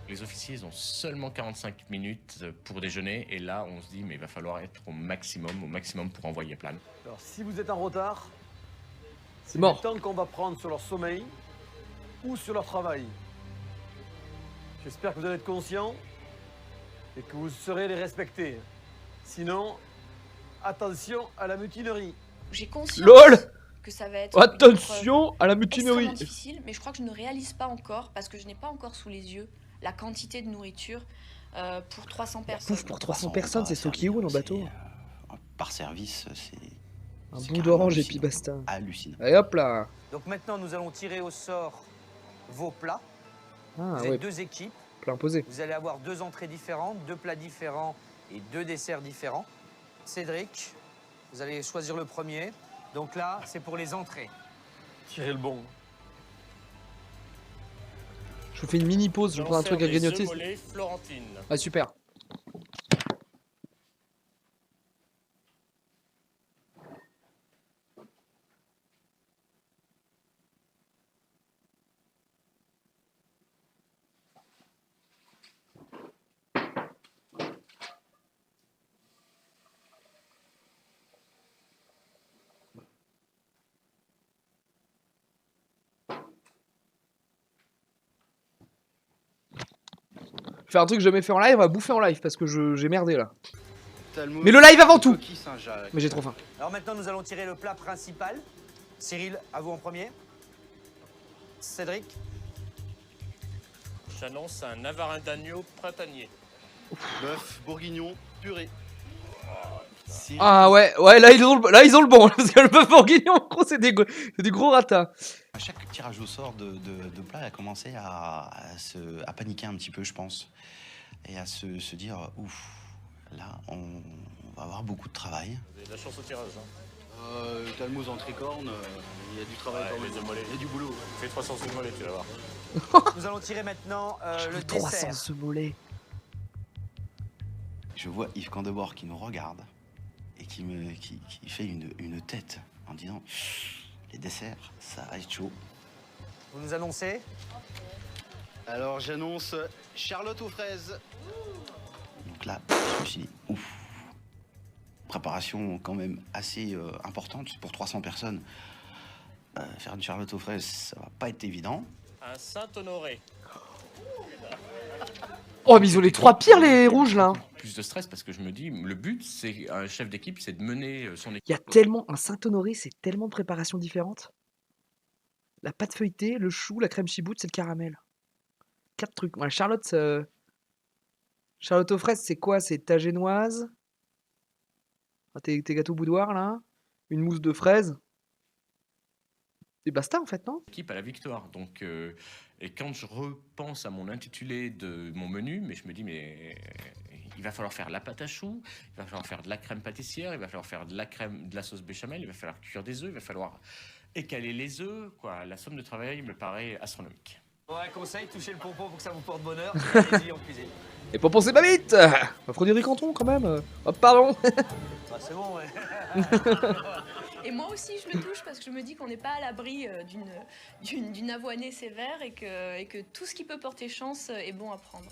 Les officiers ils ont seulement 45 minutes pour déjeuner et là on se dit mais il va falloir être au maximum pour envoyer plein. Alors si vous êtes en retard, c'est mort. le temps qu'on va prendre sur leur sommeil ou sur leur travail. J'espère que vous allez être conscients et que vous saurez les respecter. Sinon, attention à la mutinerie. J'ai conscience LOL que ça va être attention à la mutinerie. extrêmement difficile, mais je crois que je ne réalise pas encore, parce que je n'ai pas encore sous les yeux la quantité de nourriture pour 300 personnes. Pouf, pour 300 personnes, c'est stocké où dans le bateau? Par service, c'est... Un bout d'orange et puis basta. Hallucinant. Allez hop là. Donc maintenant, nous allons tirer au sort vos plats. Ah Vous ouais, êtes 2 équipes. plat imposé. Vous allez avoir 2 entrées différentes, 2 plats différents et 2 desserts différents. Cédric, vous allez choisir le premier. Donc là, c'est pour les entrées. Tirez le bon. Je vous fais une mini pause, je prends un truc à grignoter. Florentine. Ah super. Faire un truc que j'ai jamais fait en live, on va bouffer en live parce que j'ai merdé là. Mais le live avant tout. Mais j'ai trop faim. Alors maintenant, nous allons tirer le plat principal. Cyril, à vous en premier. Cédric. J'annonce un navarin d'agneau printanier. Bœuf, bourguignon, purée. Ah ouais, ouais, là ils ont le bon, parce que le bœuf bourguignon, en gros, c'est du gros ratas. À chaque tirage au sort de plat, elle a commencé à paniquer un petit peu, je pense. Et à se dire, ouf, là, on va avoir beaucoup de travail. Vous avez de la chance au tirage. Hein. Talmouze en tricorne, il y a du travail quand même. Il y a du boulot. Fais 300 sous mollet, tu vas voir. Nous allons tirer maintenant le 300 dessert. ce mollet. Je vois Yves Candebord qui nous regarde et qui fait une tête en disant, les desserts, ça va être chaud. Vous nous annoncez? Alors j'annonce Charlotte aux fraises. Donc là, je me suis dit, ouf, préparation quand même assez importante pour 300 personnes. Faire une Charlotte aux fraises, ça va pas être évident. Un Saint-Honoré. Oh, mais ils ont les 3 pires, les rouges là. Plus de stress parce que je me dis, le but, c'est un chef d'équipe, c'est de mener son équipe. Il y a tellement, un Saint-Honoré, c'est tellement de préparations différentes. La pâte feuilletée, le chou, la crème chiboute, c'est le caramel. 4 trucs. Ouais, Charlotte aux fraises, c'est quoi? C'est ta génoise. Ah, tes gâteaux boudoir là. Une mousse de fraises. Et basta en fait, non? Équipe à la victoire. Donc, et quand je repense à mon intitulé de mon menu, mais je me dis, mais il va falloir faire la pâte à choux, il va falloir faire de la crème pâtissière, il va falloir faire de la sauce béchamel, il va falloir cuire des œufs, il va falloir écaler les œufs. Quoi. La somme de travail me paraît astronomique. Ouais, conseil, touchez le pompon pour que ça vous porte bonheur. Allez-y en cuisine. Et pour penser pas vite. Frédéric Canton quand même. Hop, pardon. Ah, c'est bon, ouais. Et moi aussi, je le touche parce que je me dis qu'on n'est pas à l'abri d'une avoinée sévère et que tout ce qui peut porter chance est bon à prendre.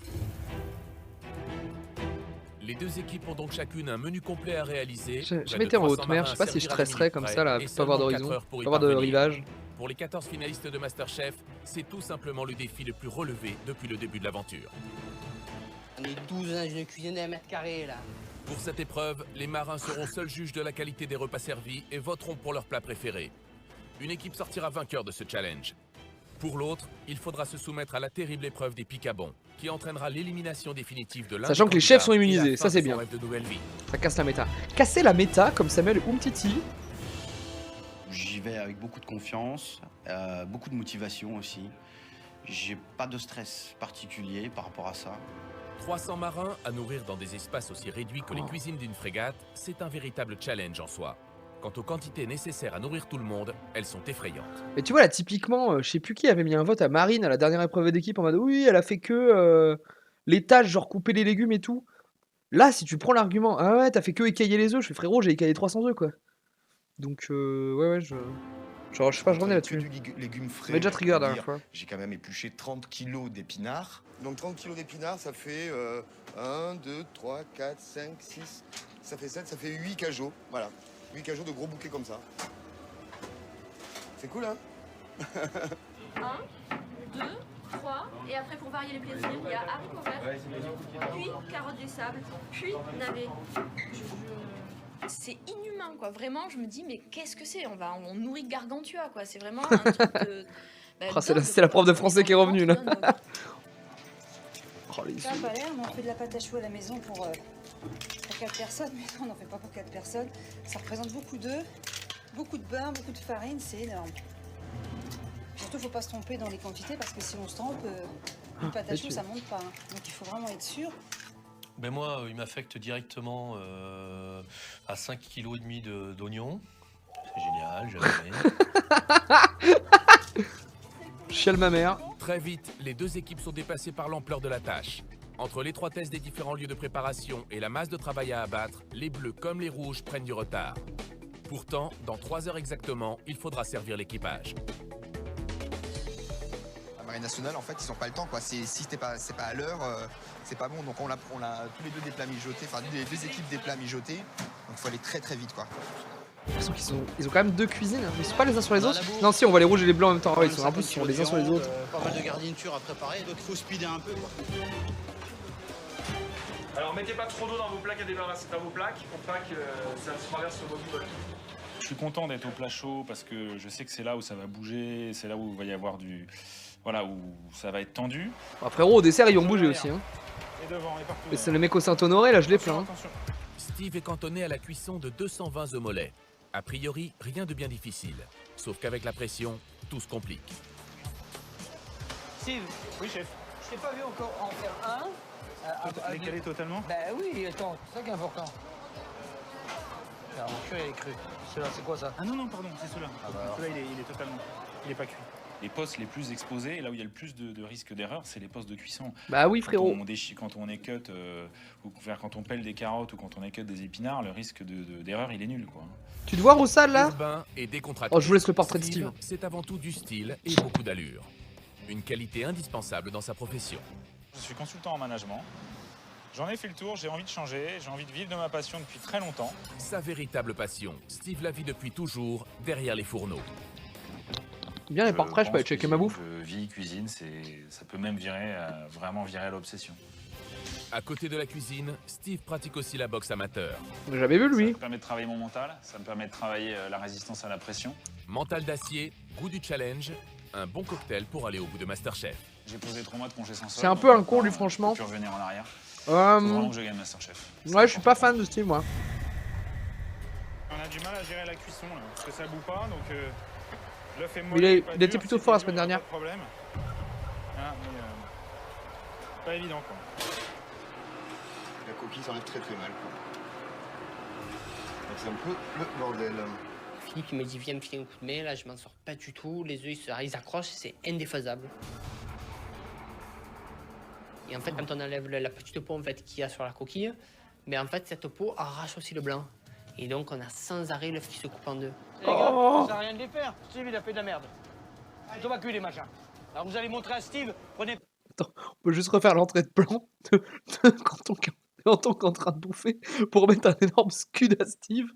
Les 2 équipes ont donc chacune un menu complet à réaliser. Je m'étais en haute mer, je sais pas si je stresserais comme ça là, pas avoir d'horizon, pas avoir de rivage. Pour les 14 finalistes de MasterChef, c'est tout simplement le défi le plus relevé depuis le début de l'aventure. On est 12 dans une cuisine d'1 mètre carré là. Pour cette épreuve, les marins seront seuls juges de la qualité des repas servis et voteront pour leur plat préféré. Une équipe sortira vainqueur de ce challenge. Pour l'autre, il faudra se soumettre à la terrible épreuve des picabons, qui entraînera l'élimination définitive de l'un. Sachant que les chefs sont immunisés, ça c'est bien. De nouvelle vie. Ça casse la méta. Casser la méta comme Samuel Umtiti. J'y vais avec beaucoup de confiance, beaucoup de motivation aussi. J'ai pas de stress particulier par rapport à ça. 300 marins à nourrir dans des espaces aussi réduits que les cuisines d'une frégate, c'est un véritable challenge en soi. Quant aux quantités nécessaires à nourrir tout le monde, elles sont effrayantes. Mais tu vois là, typiquement, je sais plus qui avait mis un vote à Marine à la dernière épreuve d'équipe en mode oui, elle a fait que les tâches, genre couper les légumes et tout. Là, si tu prends l'argument, ah ouais, t'as fait que écailler les œufs, je fais frérot, j'ai écaillé 300 œufs quoi. Donc, ouais, genre, je sais pas, je revenais là-dessus. Légumes frais. Mais déjà trigger la dernière dire, fois. J'ai quand même épluché 30 kilos d'épinards. Donc 30 kilos d'épinards, ça fait 1, 2, 3, 4, 5, 6, ça fait 7, ça fait 8 cajots. Voilà, 8 cajots de gros bouquets comme ça. C'est cool, hein 1, 2, 3, et après pour varier les plaisirs, il y a haricots verts, puis carottes des sables, puis navets. C'est inhumain quoi, vraiment je me dis mais qu'est-ce que c'est, on nourrit Gargantua quoi, c'est vraiment un truc de... Oh, c'est la prof de français qui est revenue là. Oh, les Ça a pas l'air, mais on fait de la pâte à choux à la maison pour 4 personnes, mais non, on n'en fait pas pour 4 personnes. Ça représente beaucoup d'œufs, beaucoup de beurre, beaucoup de farine, c'est énorme. Surtout, faut pas se tromper dans les quantités parce que si on se trompe, une pâte à choux ça monte pas. Hein. Donc il faut vraiment être sûr. Ben moi, il m'affecte directement à 5,5 kg d'oignons. C'est génial, j'avais. Chiale ma mère. Très vite, les deux équipes sont dépassées par l'ampleur de la tâche. Entre l'étroitesse des différents lieux de préparation et la masse de travail à abattre, les bleus comme les rouges prennent du retard. Pourtant, dans 3 heures exactement, il faudra servir l'équipage. La marine nationale, en fait, ils n'ont pas le temps, quoi. Si c'est pas à l'heure, c'est pas bon. Donc on a tous les deux des plats mijotés, enfin les deux équipes des plats mijotés. Donc il faut aller très très vite, quoi. J'ai l'impression qu'ils ont quand même deux cuisines. Ils sont pas les uns sur les autres. Non, si, on voit les rouges et les blancs en même temps. Ouais, ils sont un peu sur les uns sur les autres. Pas mal de garniture à préparer, donc il faut speeder un peu. Quoi. Alors mettez pas trop d'eau dans vos plaques à débarrasser dans vos plaques pour pas que ça se traverse sur votre bol. Je suis content d'être au plat chaud parce que je sais que c'est là où ça va bouger, c'est là où il va y avoir du... Voilà, où ça va être tendu. Bah, frérot, au dessert, ils vont bouger aussi. Hein. Et devant, et partout. Et c'est le mec au Saint-Honoré, là, je l'ai plein. Hein. Steve est cantonné à la cuisson de 220 œufs mollets. A priori, rien de bien difficile. Sauf qu'avec la pression, tout se complique. Steve. Oui, chef. Je t'ai pas vu encore en faire un. Décalé totalement? Bah oui, attends, c'est ça qui est important. Alors, mon cul, il est cru. Celui-là, c'est quoi ça? Ah non, pardon, c'est celui-là. Ah bah celui-là, il est totalement... Il est pas cuit. Les postes les plus exposés, là où il y a le plus de risques d'erreur, c'est les postes de cuisson. Bah oui, frérot. Quand on écut, ou quand on pèle des carottes ou quand on écut des épinards, le risque d'erreur, il est nul, quoi. Tu te vois, Roussal, là? Urbain et décontracté. Oh, je vous laisse le portrait de Steve. C'est avant tout du style et beaucoup d'allure. Une qualité indispensable dans sa profession. Je suis consultant en management. J'en ai fait le tour, j'ai envie de changer, j'ai envie de vivre de ma passion depuis très longtemps. Sa véritable passion, Steve la vit depuis toujours derrière les fourneaux. Bien les portraits, je peux aller checker ma bouffe. Vie, cuisine, ça peut même vraiment virer à l'obsession. À côté de la cuisine, Steve pratique aussi la boxe amateur. J'avais vu lui. Ça me permet de travailler mon mental, ça me permet de travailler la résistance à la pression. Mental d'acier, goût du challenge, un bon cocktail pour aller au bout de Masterchef. J'ai posé 3 mois de congé sans solde. C'est un peu un con lui franchement. Je peux revenir en arrière. Faut vraiment que je gagne Masterchef. Ouais, je suis pas fan de Steve moi. On a du mal à gérer la cuisson là, parce que ça bout pas, donc l'œuf est mollet. Il était plutôt fort la semaine dernière. Pas de problème. Ah, mais pas évident quoi. La coquille s'enlève très très mal. C'est un peu le bordel. Philippe il me dit viens me filer un coup de main, là je m'en sors pas du tout, les œufs ils accrochent, c'est indéfaisable. Et en fait quand on enlève la petite peau en fait, qu'il y a sur la coquille, mais en fait cette peau arrache aussi le blanc. Et donc on a sans arrêt l'œuf qui se coupe en deux. Les gars, ça sert à rien de les faire. Steve il a fait de la merde. On va cuire les machins. Alors vous allez montrer à Steve, prenez... Attends, on peut juste refaire l'entrée de plan quand on est en train de bouffer pour mettre un énorme scud à Steve.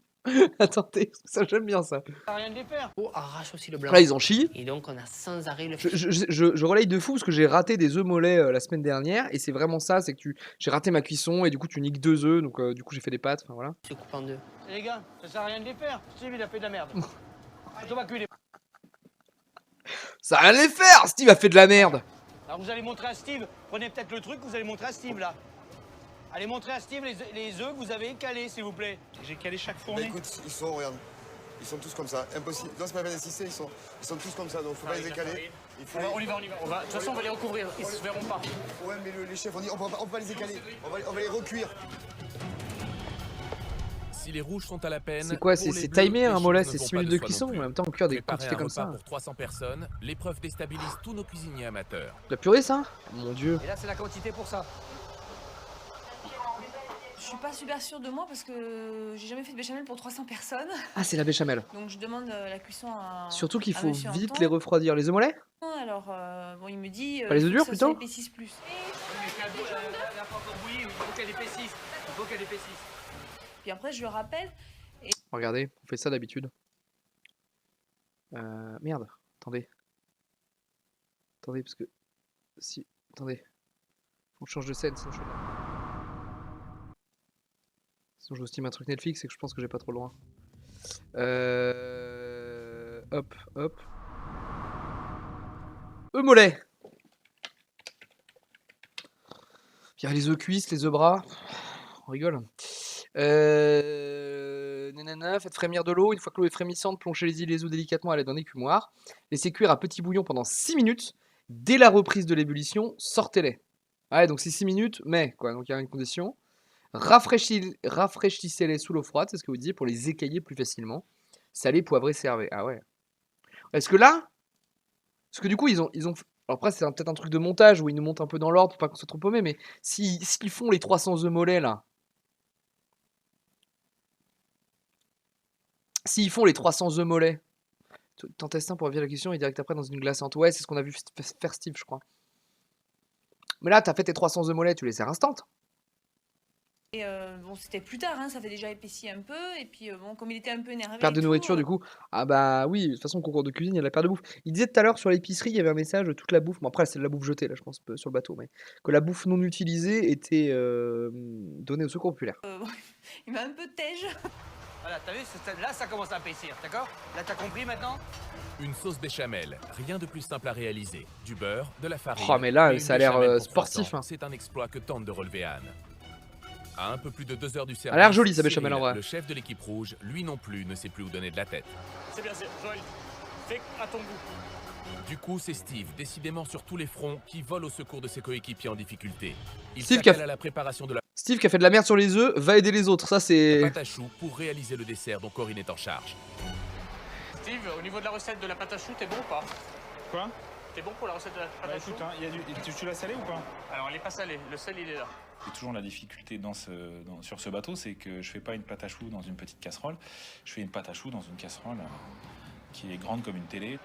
Attendez, ça j'aime bien ça. Ça sert à rien de les faire. Oh, arrache aussi le blanc. Là ils ont chié. Et donc on a sans arrêt le... Je relaye de fou parce que j'ai raté des œufs mollets la semaine dernière et c'est vraiment ça, c'est que j'ai raté ma cuisson et du coup tu niques 2 œufs donc du coup j'ai fait des pâtes, enfin voilà. Se coupe en deux. Les gars, ça sert à rien de les faire. Steve il a fait de la merde. On va cuire les... Ça a rien de les faire, Steve a fait de la merde. Alors vous allez montrer à Steve, prenez peut-être le truc, vous allez montrer à Steve là. Allez montrer à Steve les œufs que vous avez calés s'il vous plaît. J'ai calé chaque fournée. Bah écoute, regarde, ils sont tous comme ça, impossible. Non, c'est pas bien d'insister, ils sont tous comme ça, donc faut pas les écaler. On y va. De toute façon, on va les recouvrir, ils se verront pas. Ouais, mais les chefs, on peut pas les écaler, on va les recuire. Si les rouges sont à la peine, C'est quoi? pour les C'est bleus, timé les un mollet, choses c'est ne vont 6 pas minutes de soi non cuisson. plus. En même temps, cuire des Préparer quantités un comme repas ça. pour 300 personnes, l'épreuve déstabilise tous nos cuisiniers amateurs. La purée, ça? Mon dieu. Et là, c'est la quantité pour ça. Je suis pas super sûre de moi parce que j'ai jamais fait de béchamel pour 300 personnes. Ah, c'est la béchamel. Donc je demande la cuisson à. Surtout qu'il à faut monsieur vite Anton. les refroidir. Les œufs mollets? Alors, bon, il me dit. Pas les œufs il faut durs, que ça plutôt s'épaississe plus. Elle n'a pas encore bouilli, il faut qu'elle épaississe. Il faut qu'elle épaississe. Puis après, je le rappelle. Et... Regardez, on fait ça d'habitude. Merde, attendez. Attendez, parce que... Si... Attendez. Faut que je change de scène, sinon je... Sinon je stream un truc Netflix et que je pense que j'ai pas trop loin. Hop, hop. Mollet. Il y a les œufs cuisses, les œufs bras. On rigole. Nanana, faites frémir de l'eau. Une fois que l'eau est frémissante, plongez-y les œufs délicatement à l'aide d'un écumoire. Laissez cuire à petit bouillon pendant 6 minutes. Dès la reprise de l'ébullition, sortez-les. Ouais, donc c'est 6 minutes, mais quoi. Donc il y a une condition. Rafraîchissez-les sous l'eau froide, c'est ce que vous disiez, pour les écailler plus facilement. Salé, poivré, servé. Ah ouais. Est-ce que là, parce que du coup, ils ont... Alors après, c'est peut-être un truc de montage où ils nous montent un peu dans l'ordre pour pas qu'on soit trop paumé, mais s'ils font les 300 œufs mollets là, s'ils font les 300 œufs mollets, t'en testes un pour vérifier la question et direct après dans une glaçante. Ouais, c'est ce qu'on a vu faire Steve, je crois. Mais là, t'as fait tes 300 œufs mollets, tu les sers instant. Et bon, c'était plus tard, hein, ça fait déjà épaissi un peu. Et puis, bon, comme il était un peu énervé. Perte de et tout, nourriture, du coup. Ah bah oui, de toute façon, concours de cuisine, il y a de la perte de bouffe. Il disait tout à l'heure sur l'épicerie, il y avait un message, toute la bouffe, bon après c'est de la bouffe jetée, là je pense, sur le bateau, mais que la bouffe non utilisée était donnée au secours populaire. Il m'a un peu tège. Voilà, t'as vu, là, ça commence à épaissir, d'accord? Là, t'as compris maintenant? Une sauce béchamel, rien de plus simple à réaliser. Du beurre, de la farine. Oh mais là, et une ça a l'air béchamel pour sportif. 300. C'est un exploit que tente de relever Anne. À un peu plus de 2 heures du service, Elle a l'air jolie, sa béchamel, en vrai. le chef de l'équipe rouge, lui non plus, ne sait plus où donner de la tête. C'est bien, Joël. Fais à ton goût. Du coup, c'est Steve, décidément sur tous les fronts, qui vole au secours de ses coéquipiers en difficulté. Il Steve qui a- s'attelle à la préparation de la Steve qui a fait de la merde sur les œufs va aider les autres, ça c'est... pâte à choux pour réaliser le dessert dont Corinne est en charge. Steve, au niveau de la recette de la pâte à choux, t'es bon ou pas? Quoi? T'es bon pour la recette de la pâte à choux? Écoute, hein, tu l'as salé ou pas? Alors, elle est pas salée, le sel, il est là. C'est toujours la difficulté sur ce bateau, c'est que je fais pas une pâte à choux dans une petite casserole, je fais une pâte à choux dans une casserole qui est grande comme une télé.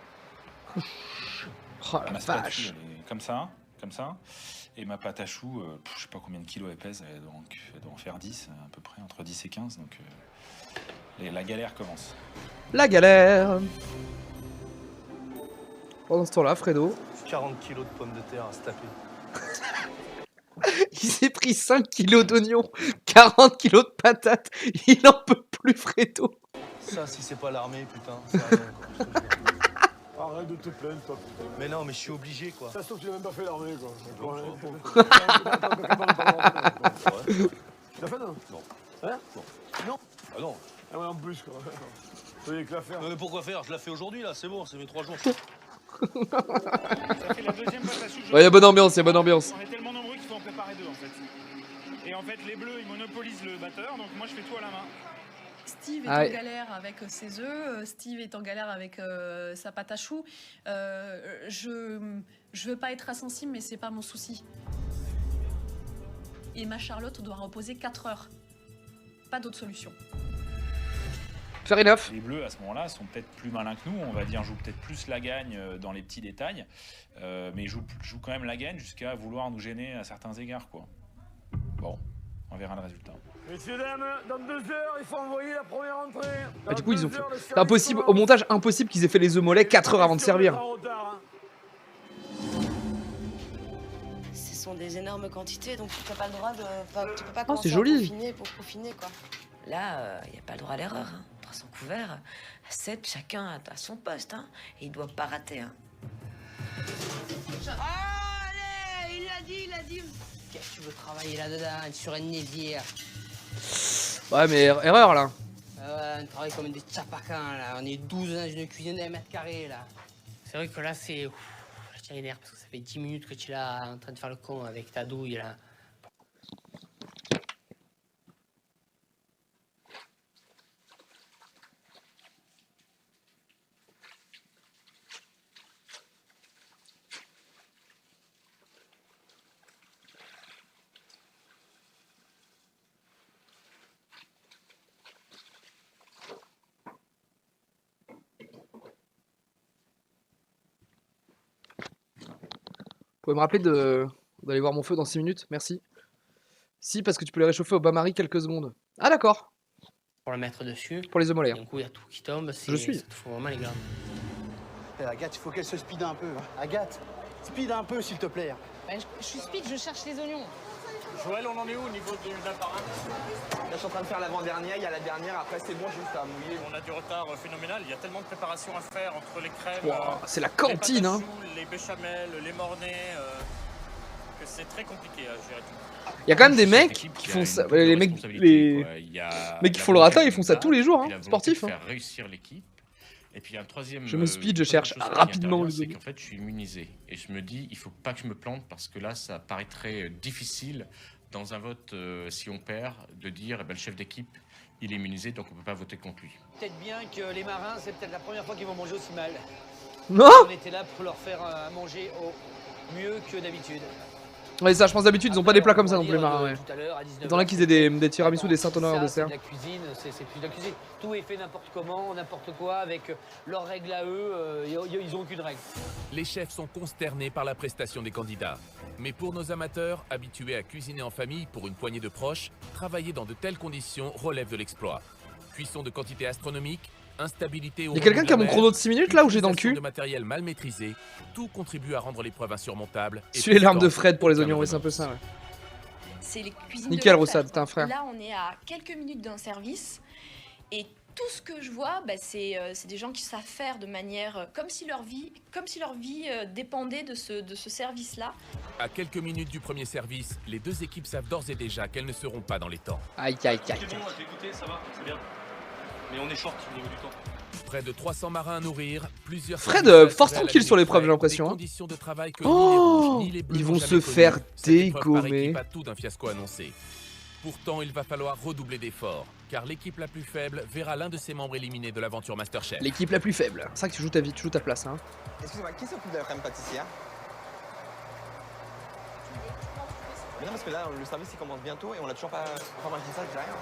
Oh la Ma spatule, vache. elle est comme ça, et ma pâte à choux, je sais pas combien de kilos elle pèse, elle doit en faire 10 à peu près, entre 10 et 15, donc la galère commence. La galère. Pendant ce temps-là, Fredo, 40 kilos de pommes de terre à se taper. il s'est pris 5 kilos d'oignons, 40 kilos de patates, il en peut plus, Fredo. Ça, si c'est pas l'armée, putain, c'est rien, quoi. Arrête de te plaindre, toi. Mais non, mais je suis obligé, quoi. Ça se trouve que tu n'as même pas fait l'armée, quoi. Tu l'as fait, non? Non. Hein? Non. Non? Ah non. Ah ouais, en plus, quoi. Tu n'avais que la faire. Mais pourquoi faire? Je l'ai fait aujourd'hui, là, c'est bon, ça fait 3 jours. Ça fait la deuxième pâte à choux. Ouais, y a bonne ambiance, y a bonne ambiance. On est tellement nombreux qu'il faut en préparer 2 en fait. Et en fait, les bleus, ils monopolisent le batteur, donc moi je fais tout à la main. Steve est Ah ouais. en galère avec ses œufs, Steve est en galère avec sa pâte à choux. Je veux pas être insensible, mais c'est pas mon souci. Et ma Charlotte doit reposer 4 heures. Pas d'autre solution. Fair enough. Les bleus, à ce moment-là, sont peut-être plus malins que nous, on va dire, jouent peut-être plus la gagne dans les petits détails, mais jouent quand même la gagne jusqu'à vouloir nous gêner à certains égards, quoi. Bon, on verra le résultat. Messieurs, dames, dans 2 heures, il faut envoyer la première entrée. Bah, du coup, ils ont fait... C'est impossible, au montage, impossible qu'ils aient fait les œufs mollets 4 heures avant de servir. Ce sont des énormes quantités, donc tu n'as pas le droit de. Enfin, tu peux pas Oh, commencer c'est à joli. peaufiner pour peaufiner, quoi. Là, il n'y a pas le droit à l'erreur. Hein. 300 couverts, à 7, chacun à son poste. Hein. Et il ne doit pas rater. Hein. Allez, il a dit. Qu'est-ce que tu veux travailler là-dedans, sur une nésière? Ouais, mais erreur là. On travaille comme des tchapakans, là. On est 12 dans une cuisine d'un mètre carré, là. C'est vrai que là, c'est... Je tiens les nerfs, parce que ça fait 10 minutes que tu es là, en train de faire le con avec ta douille, là. pouvez me rappeler d'aller voir mon feu dans 6 minutes, merci. Si, parce que tu peux les réchauffer au bain-marie quelques secondes. Ah d'accord. Pour la mettre dessus. Pour les œufs mollets. Du coup, il y a tout qui tombe. Je suis. Ça te fout vraiment les gars. Agathe, il faut qu'elle se speed un peu. Hein. Agathe, speed un peu, s'il te plaît. Je suis speed, je cherche les oignons. Joël, on en est où au niveau d'un par un? Là, je suis en train de faire l'avant-dernière, il y a la dernière, après c'est bon, juste à mouiller. On a du retard phénoménal, il y a tellement de préparation à faire entre les crèmes, Wow, c'est la cantine, hein. les béchamels, les mornais, que c'est très compliqué à gérer tout. Il y a quand même des mecs qui font ça. Les mecs qui font le ratin, ils font ça tous les jours, hein, sportifs. Hein. Faire réussir l'équipe. Et puis il y a un troisième. Je me speed, je cherche chose qui rapidement intervient, les c'est oignons. qu'en fait, je suis immunisé. Et je me dis, il faut pas que je me plante parce que là, ça paraîtrait difficile dans un vote, si on perd, de dire eh ben, le chef d'équipe, il est immunisé, donc on peut pas voter contre lui. Peut-être bien que les marins, c'est peut-être la première fois qu'ils vont manger aussi mal. Non. On était là pour leur faire manger au mieux que d'habitude. Ouais, ça, je pense d'habitude, ils ont pas des plats comme ça non plus, les marins. Ouais. Dans là qu'ils aient des tiramisu, des Saint-Honoré en dessert. C'est de la cuisine, c'est plus de la cuisine. Tout est fait n'importe comment, n'importe quoi, avec leurs règles à eux. Ils ont aucune règle. Les chefs sont consternés par la prestation des candidats. Mais pour nos amateurs, habitués à cuisiner en famille pour une poignée de proches, travailler dans de telles conditions relève de l'exploit. Cuisson de quantité astronomique, instabilité au Y'a quelqu'un qui a mon volume de chrono mer, de 6 minutes là ou j'ai dans le utilisation cul? de matériel mal maîtrisé, tout contribue à rendre l'épreuve insurmontable. et Suis les larmes de pourtant, Fred pour les aucun oignons, ne oui, c'est un renonce. peu ça, ouais. C'est les cuisines Nickel, de Roussade, l'enfer. t'es un frère. Là, on est à quelques minutes d'un service et tout ce que je vois, bah, c'est des gens qui savent faire de manière comme si leur vie dépendait de ce service-là. À quelques minutes du premier service, les deux équipes savent d'ores et déjà qu'elles ne seront pas dans les temps. Aïe, aïe, aïe. C'est bon, j'ai écouté, ça va, c'est bien. Mais on est short au niveau du temps. Près de 300 marins à nourrir, plusieurs... Fred, services force assurés à tranquille sur la l'épreuve, j'ai minute l'impression. près, Hein. des conditions de travail que Oh, ni les rouges, ni les bleus ils n'ont vont jamais se connues. faire Cette épreuve paraît dégommer. qu'il bat tout d'un fiasco annoncé. Pourtant, il va falloir redoubler d'efforts, car l'équipe la plus faible verra l'un de ses membres éliminé de l'aventure Masterchef. L'équipe la plus faible. C'est vrai que tu joues ta vie, tu joues ta place. Hein. Excusez-moi, qui s'occupe de la crème pâtissière? Mais non, parce que là, le service il commence bientôt et on l'a toujours pas. Enfin, moi je dis ça, je dis rien.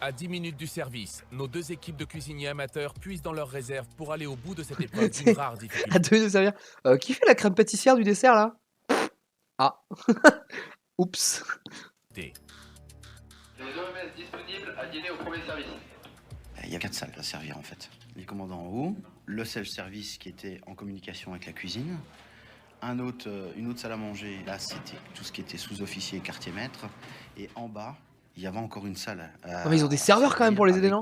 À 10 minutes du service, nos deux équipes de cuisiniers amateurs puisent dans leurs réserves pour aller au bout de cette épreuve d'une rare difficulté. À 2 minutes de servir. Qui fait la crème pâtissière du dessert là? Ah. Oups. Les OMS disponibles à dîner au premier service. Il y a 4 salles à servir en fait. Les commandants en haut, le self-service qui était en communication avec la cuisine, une autre salle à manger, là c'était tout ce qui était sous-officier et quartier maître, et en bas, il y avait encore une salle. Mais ils ont des serveurs quand même pour les aider, non?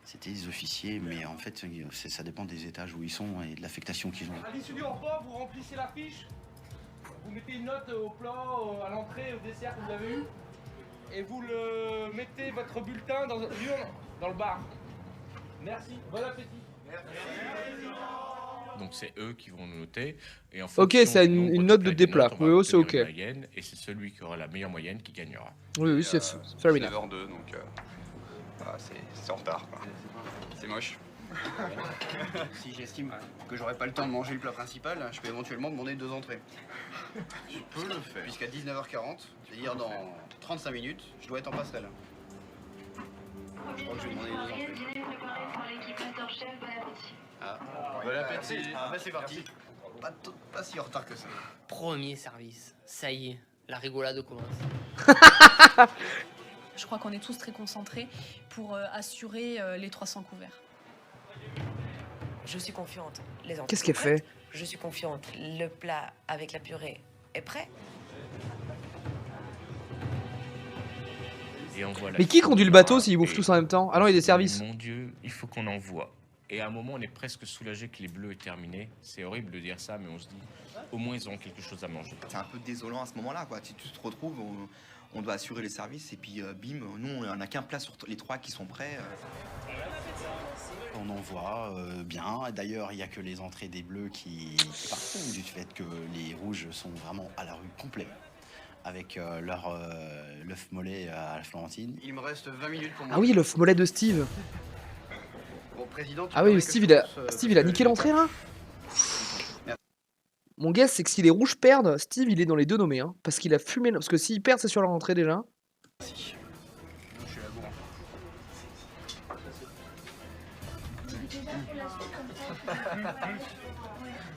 C'était des officiers, mais en fait ça dépend des étages où ils sont et de l'affectation qu'ils ont. À l'issue du repas, vous remplissez la fiche, vous mettez une note au plat, à l'entrée, au dessert que vous avez eu, et vous le mettez votre bulletin dans l'urne, dans le bar. Merci, bon appétit. Donc c'est eux qui vont nous noter. Et en Ok, fonction c'est du nombre une de note de plats et déplat. notes, on va Oui, c'est obtenir ok. une moyenne, et c'est celui qui aura la meilleure moyenne qui gagnera. Oui, oui, c'est fair enough. 9h02, donc voilà, c'est en retard. quoi. C'est moche. Si j'estime que j'aurai pas le temps de manger le plat principal, je peux éventuellement demander 2 entrées. Tu peux le faire. Puisqu'à 19h40, c'est-à-dire dans 35 minutes, je dois être en passerelle. Je crois que je vais demander 2 entrées. Ah, Bon appétit. Ah bah c'est parti. Pas si en retard que ça. Premier service, ça y est, la rigolade commence. Je crois qu'on est tous très concentrés pour assurer les 300 couverts. Je suis confiante. Les entrées Qu'est-ce qu'elle sont prêtes. fait? Je suis confiante. Le plat avec la purée est prêt. Et on voit la Mais qui conduit le bateau s'ils et bouffent tous en même temps? Ah non, il y a des services. Mon Dieu, il faut qu'on envoie. Et à un moment, on est presque soulagé que les bleus aient terminé. C'est horrible de dire ça, mais on se dit, au moins ils auront quelque chose à manger. C'est un peu désolant à ce moment-là, quoi. Si tu te retrouves, on doit assurer les services et puis bim, nous on n'a qu'un plat sur les 3 qui sont prêts. On en voit bien. D'ailleurs, il n'y a que les entrées des bleus qui partent du fait que les rouges sont vraiment à la rue complet. Avec leur l'œuf mollet à la Florentine. Il me reste 20 minutes pour Ah oui, l'œuf mollet de Steve. Bon, président, tu Ah oui, permets Steve, que je Steve, il a niqué l'entrée là. Mon guess, c'est que si les rouges perdent, Steve, il est dans les deux nommés. Hein, parce qu'il a fumé. Parce que s'ils perdent, c'est sur leur entrée déjà. Je suis la bourre.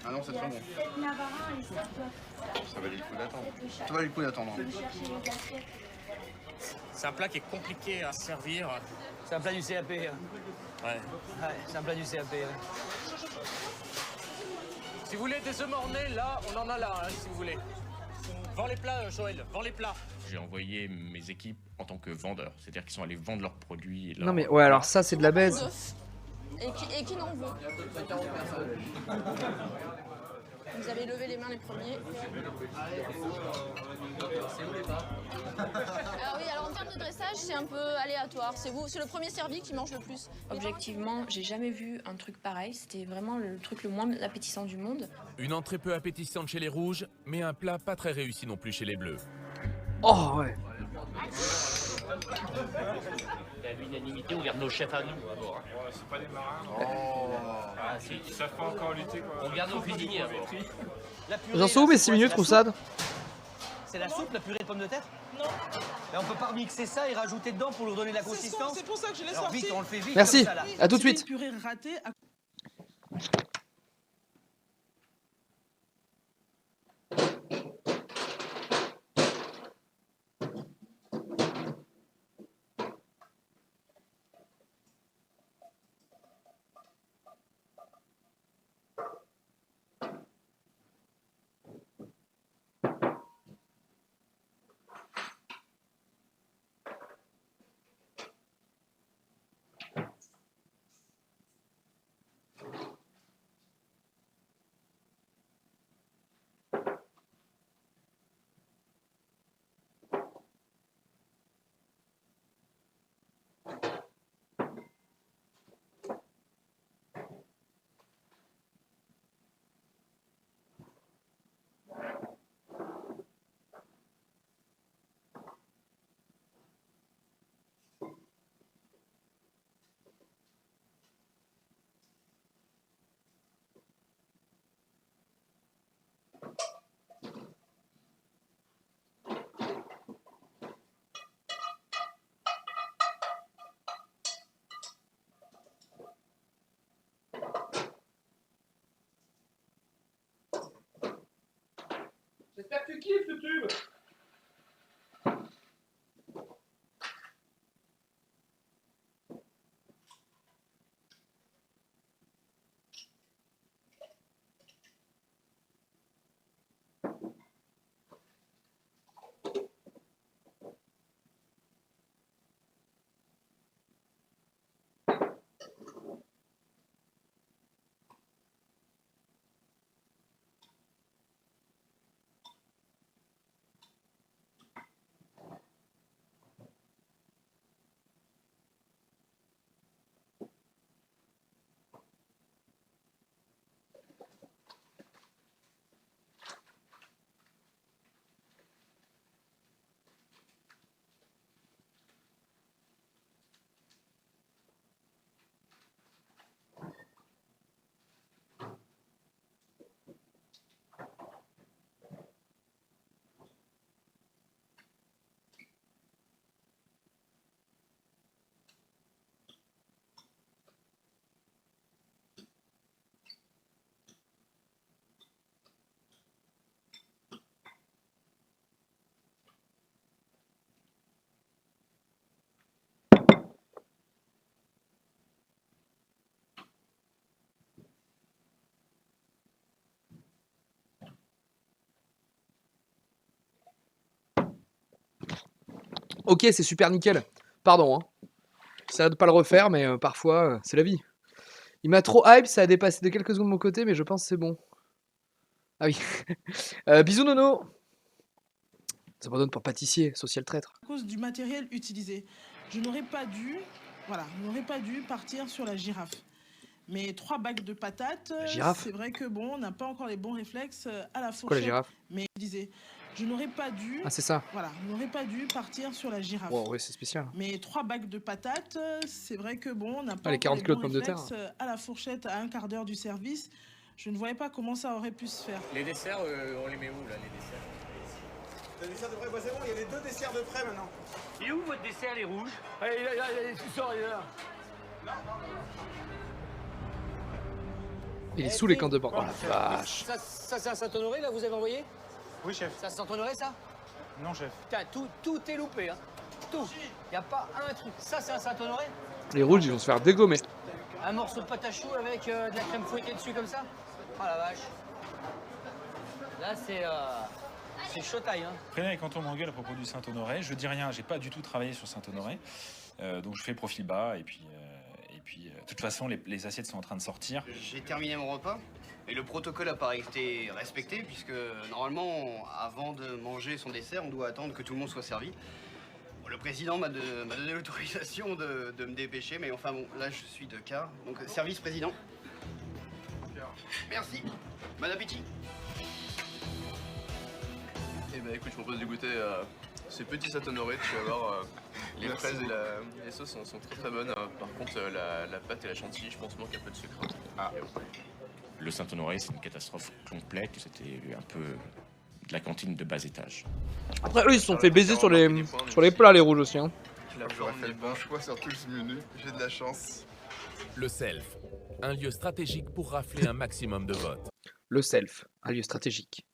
Ah non, c'est très bon. 7 navarins et 7 bœufs. Ça valait le coup d'attendre. Ça valait le coup d'attendre. Je vais chercher les assiettes. C'est un plat qui est compliqué à servir. C'est un plat du CAP. Ouais. Ouais, c'est un plat du CAP. Si vous voulez des œufs mornés, là, on en a là, hein, si vous voulez. Vends les plats, Joël, vends les plats. J'ai envoyé mes équipes en tant que vendeurs, c'est-à-dire qu'ils sont allés vendre leurs produits. Non mais ouais, alors ça c'est de la baise. Et qui n'en veut? Vous avez levé les mains les premiers. Alors oui, alors en termes de dressage, c'est un peu aléatoire. C'est le premier servi qui mange le plus. Objectivement, j'ai jamais vu un truc pareil. C'était vraiment le truc le moins appétissant du monde. Une entrée peu appétissante chez les rouges, mais un plat pas très réussi non plus chez les bleus. Oh ouais. Il y a l'unanimité, on garde nos chefs à nous. C'est pas des marins. Ah si. Ils savent pas encore lutter quoi. On garde nos cuisiniers à bord. J'en suis où mes 6 minutes, Roussade? C'est la soupe, la purée de pommes de terre? Non. Mais on peut pas remixer ça et rajouter dedans pour lui donner de la consistance? C'est pour ça que je l'ai Alors sorti. vite, on le fait vite. Merci, comme ça, là. à tout de suite. Une purée ratée. J'espère que tu kiffes ce tube. Ok, c'est super nickel. Pardon, hein. Ça de pas le refaire, mais parfois, c'est la vie. Il m'a trop hype, ça a dépassé de quelques secondes de mon côté, mais je pense que c'est bon. Ah oui. Bisous Nono. Ça me donne pour pâtissier, social traître. À cause du matériel utilisé. Je n'aurais pas dû, voilà, partir sur la girafe. Mais 3 bacs de patates, girafe. c'est vrai que bon, on n'a pas encore les bons réflexes à la fourchette. Quoi la girafe? Mais je disais, je n'aurais pas dû. Ah c'est ça. Voilà, je n'aurais pas dû partir sur la girafe. Wow, ouais, c'est spécial. Mais 3 bacs de patates, c'est vrai que bon, on n'a pas les 40 encore kilos les de bons pommes de terre. réflexes à la fourchette à un quart d'heure du service. Je ne voyais pas comment ça aurait pu se faire. Les desserts, on les met où là, les desserts? Les desserts de près, bah, c'est bon, il y a les 2 desserts de près maintenant. Il est où votre dessert, les rouges? Tu sors, il est là. Il est sous les camps de bord. Oh la vache. Ça c'est un Saint-Honoré, là, vous avez envoyé? Oui, chef. Ça, c'est Saint-Honoré, ça? Non, chef. Putain, tout est loupé, hein. Tout. Y a pas un truc. Ça, c'est un Saint-Honoré? Les rouges, ils vont se faire dégommer. Un morceau de pâte à choux avec de la crème fouettée dessus, comme ça? Oh la vache. Là, c'est showtime, hein. Prénat, quand on m'engueule à propos du Saint-Honoré, je dis rien, j'ai pas du tout travaillé sur Saint-Honoré. Donc je fais profil bas et puis de toute façon les assiettes sont en train de sortir. J'ai terminé mon repas et le protocole n'a pas été respecté puisque normalement, avant de manger son dessert, on doit attendre que tout le monde soit servi. Bon, le président m'a donné l'autorisation de me dépêcher, mais enfin bon, là je suis de quart. Donc service président. Merci. Bon appétit. Eh ben écoute, je propose de goûter ces petits Saint-Honoré, tu vas voir, les fraises et les sauces sont très très bonnes. Par contre, la pâte et la chantilly, je pense, manque un peu de sucre. Ah. Le Saint-Honoré, c'est une catastrophe complète. C'était un peu de la cantine de bas étage. Après, eux, ils se sont fait baiser sur les plats, les rouges aussi. Hein. J'aurais fait le bon choix sur tout ce menu, j'ai de la chance. Le Self, un lieu stratégique pour rafler un maximum de votes. Le Self, un lieu stratégique.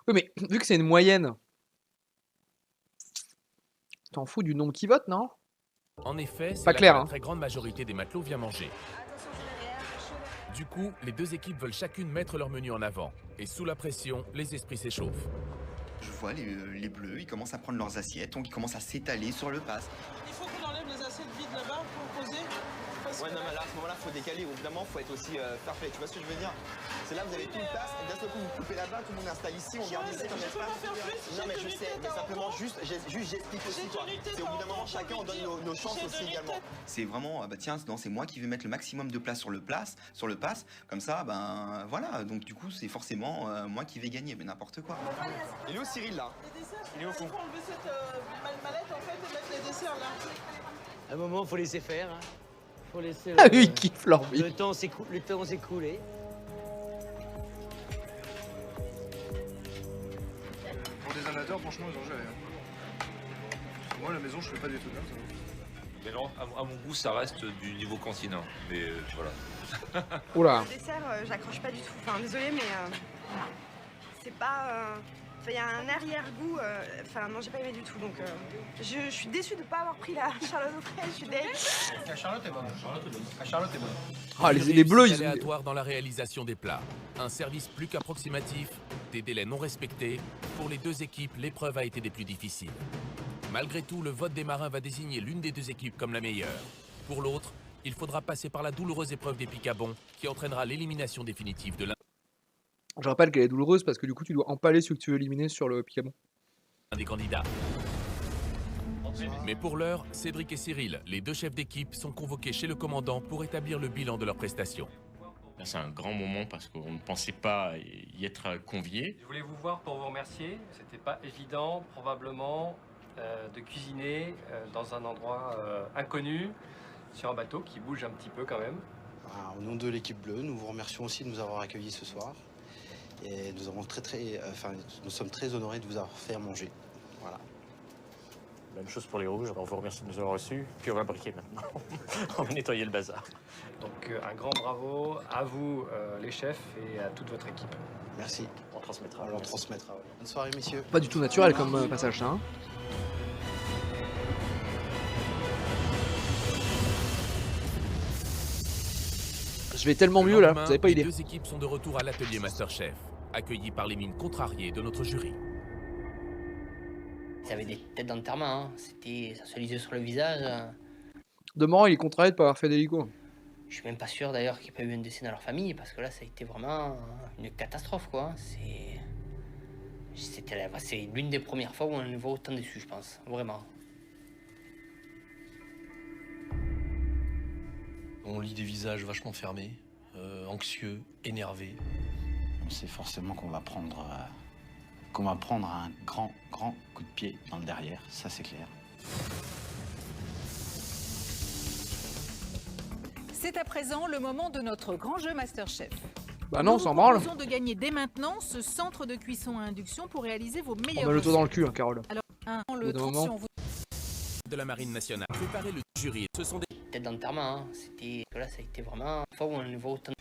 Oui, mais vu que c'est une moyenne, t'en fous du nombre qui vote, non? En effet, c'est pas là clair, que la hein. très grande majorité des matelots vient manger. Du coup, les deux équipes veulent chacune mettre leur menu en avant. Et sous la pression, les esprits s'échauffent. Je vois les bleus, ils commencent à prendre leurs assiettes, donc ils commencent à s'étaler sur le pass. Il faut qu'on enlève les assiettes vides là-bas pour poser. Ouais, non, mais là, à ce moment-là, faut décaler. Évidemment, faut être aussi fair play. Tu vois ce que je veux dire? C'est là, vous avez tout le place, et d'un seul coup, vous coupez là-bas, tout le monde installe ici, on garde ici comme espace. Non, mais je sais, mais simplement, juste j'explique aussi, quoi. C'est au bout d'un moment, chacun, on donne nos chances aussi également. C'est vraiment, bah tiens, non, c'est moi qui vais mettre le maximum de place sur le pass, comme ça, ben voilà, donc du coup, c'est forcément moi qui vais gagner, mais n'importe quoi. Il est où Cyril là? Il est au fond. Il faut enlever cette mallette en fait et mettre les desserts là. À un moment, faut laisser faire. Hein. Faut laisser Ah oui, il kiffe leur vie. Le temps s'écoulé. Pour des amateurs, franchement, ils ont géré. Moi, à la maison, je fais pas du tout comme ça. Mais non, à mon goût, ça reste du niveau cantine. Hein. Mais voilà. Oula. Le dessert, j'accroche pas du tout. Enfin, désolé, mais c'est pas. Il y a un arrière-goût. Enfin, non, j'ai pas aimé du tout. Donc, je suis déçue de pas avoir pris la Charlotte aux fraises. Je suis déçue. La Charlotte est bonne. La Charlotte est bonne. Ah, les bleus, ils ont. Aléatoire dans la réalisation des plats. Un service plus qu'approximatif, des délais non respectés. Pour les deux équipes, l'épreuve a été des plus difficiles. Malgré tout, le vote des marins va désigner l'une des deux équipes comme la meilleure. Pour l'autre, il faudra passer par la douloureuse épreuve des picabons qui entraînera l'élimination définitive de l'un Je rappelle qu'elle est douloureuse parce que du coup, tu dois empaler celui que tu veux éliminer sur le picabon. des candidats. Mais pour l'heure, Cédric et Cyril, les deux chefs d'équipe, sont convoqués chez le commandant pour établir le bilan de leurs prestations. C'est un grand moment parce qu'on ne pensait pas y être conviés. Je voulais vous voir pour vous remercier. C'était pas évident, probablement, de cuisiner dans un endroit inconnu, sur un bateau qui bouge un petit peu quand même. Au nom de l'équipe bleue, nous vous remercions aussi de nous avoir accueillis ce soir. Et nous sommes très honorés de vous avoir fait manger. Voilà. Même chose pour les rouges, on vous remercie de nous avoir reçus. Puis on va briquer maintenant. On va nettoyer le bazar. Donc un grand bravo à vous les chefs et à toute votre équipe. Merci. On transmettra. On transmettra. Bonne soirée, messieurs. Pas du tout naturel comme passage, ça. Hein. Je vais tellement mieux là, vous avez pas idée. Les deux équipes sont de retour à l'atelier Masterchef, accueillis par les mines contrariées de notre jury. Ils avaient des têtes d'enterrement, hein. Ça se lisait sur le visage. Demain, il est contrarié de pas avoir fait d'hélico. Je suis même pas sûr d'ailleurs qu'il n'y ait pas eu un décès dans leur famille, parce que là, ça a été vraiment une catastrophe, quoi. C'est l'une des premières fois où on les voit autant déçus, je pense. Vraiment. On lit des visages vachement fermés, anxieux, énervés. On sait forcément qu'on va prendre un grand coup de pied dans le derrière, ça c'est clair. C'est à présent le moment de notre grand jeu Masterchef. Bah non, on s'en branle. Nous proposons de gagner dès maintenant ce centre de cuisson à induction pour réaliser vos meilleurs. On met le dos dans le cul, hein, Carole. Alors, le 30 si on vous... de la Marine nationale. Préparez le jury. Ce sont des têtes d'enterrement, hein. Là, ça a été vraiment une fois où on les voit autant.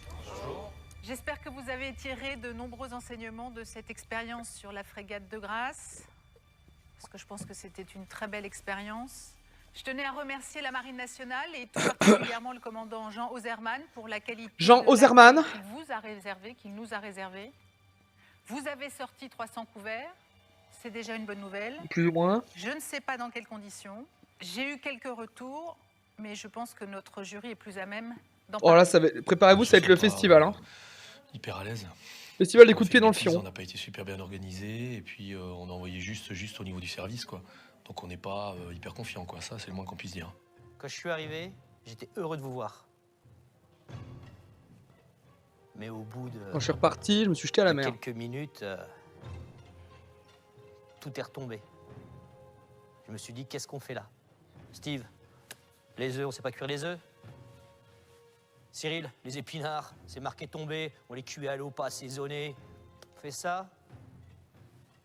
J'espère que vous avez tiré de nombreux enseignements de cette expérience sur la frégate de Grasse, parce que je pense que c'était une très belle expérience. Je tenais à remercier la Marine nationale et tout particulièrement le commandant Jean Ozerman pour la qualité Jean de Ozerman. l'accueil qu'il nous a réservé. Vous avez sorti 300 couverts, c'est déjà une bonne nouvelle. Plus ou moins. Je ne sais pas dans quelles conditions. J'ai eu quelques retours, mais je pense que notre jury est plus à même d'en Oh là, parler. préparez-vous, ça va être le festival. Hein. Hyper à l'aise. Festival des coups de pied dans le On fion. n'a pas été super bien organisé et puis on a envoyé juste au niveau du service, quoi. Donc on n'est pas hyper confiant, quoi. Ça, c'est le moins qu'on puisse dire. Quand je suis arrivé, j'étais heureux de vous voir. Mais au bout de... Quand je suis reparti, je me suis jeté à la mer. quelques minutes, tout est retombé. Je me suis dit, qu'est-ce qu'on fait là? Steve, les œufs, on sait pas cuire les œufs? Cyril, les épinards, c'est marqué tomber, on les cuit à l'eau, pas assaisonnés. On fait ça.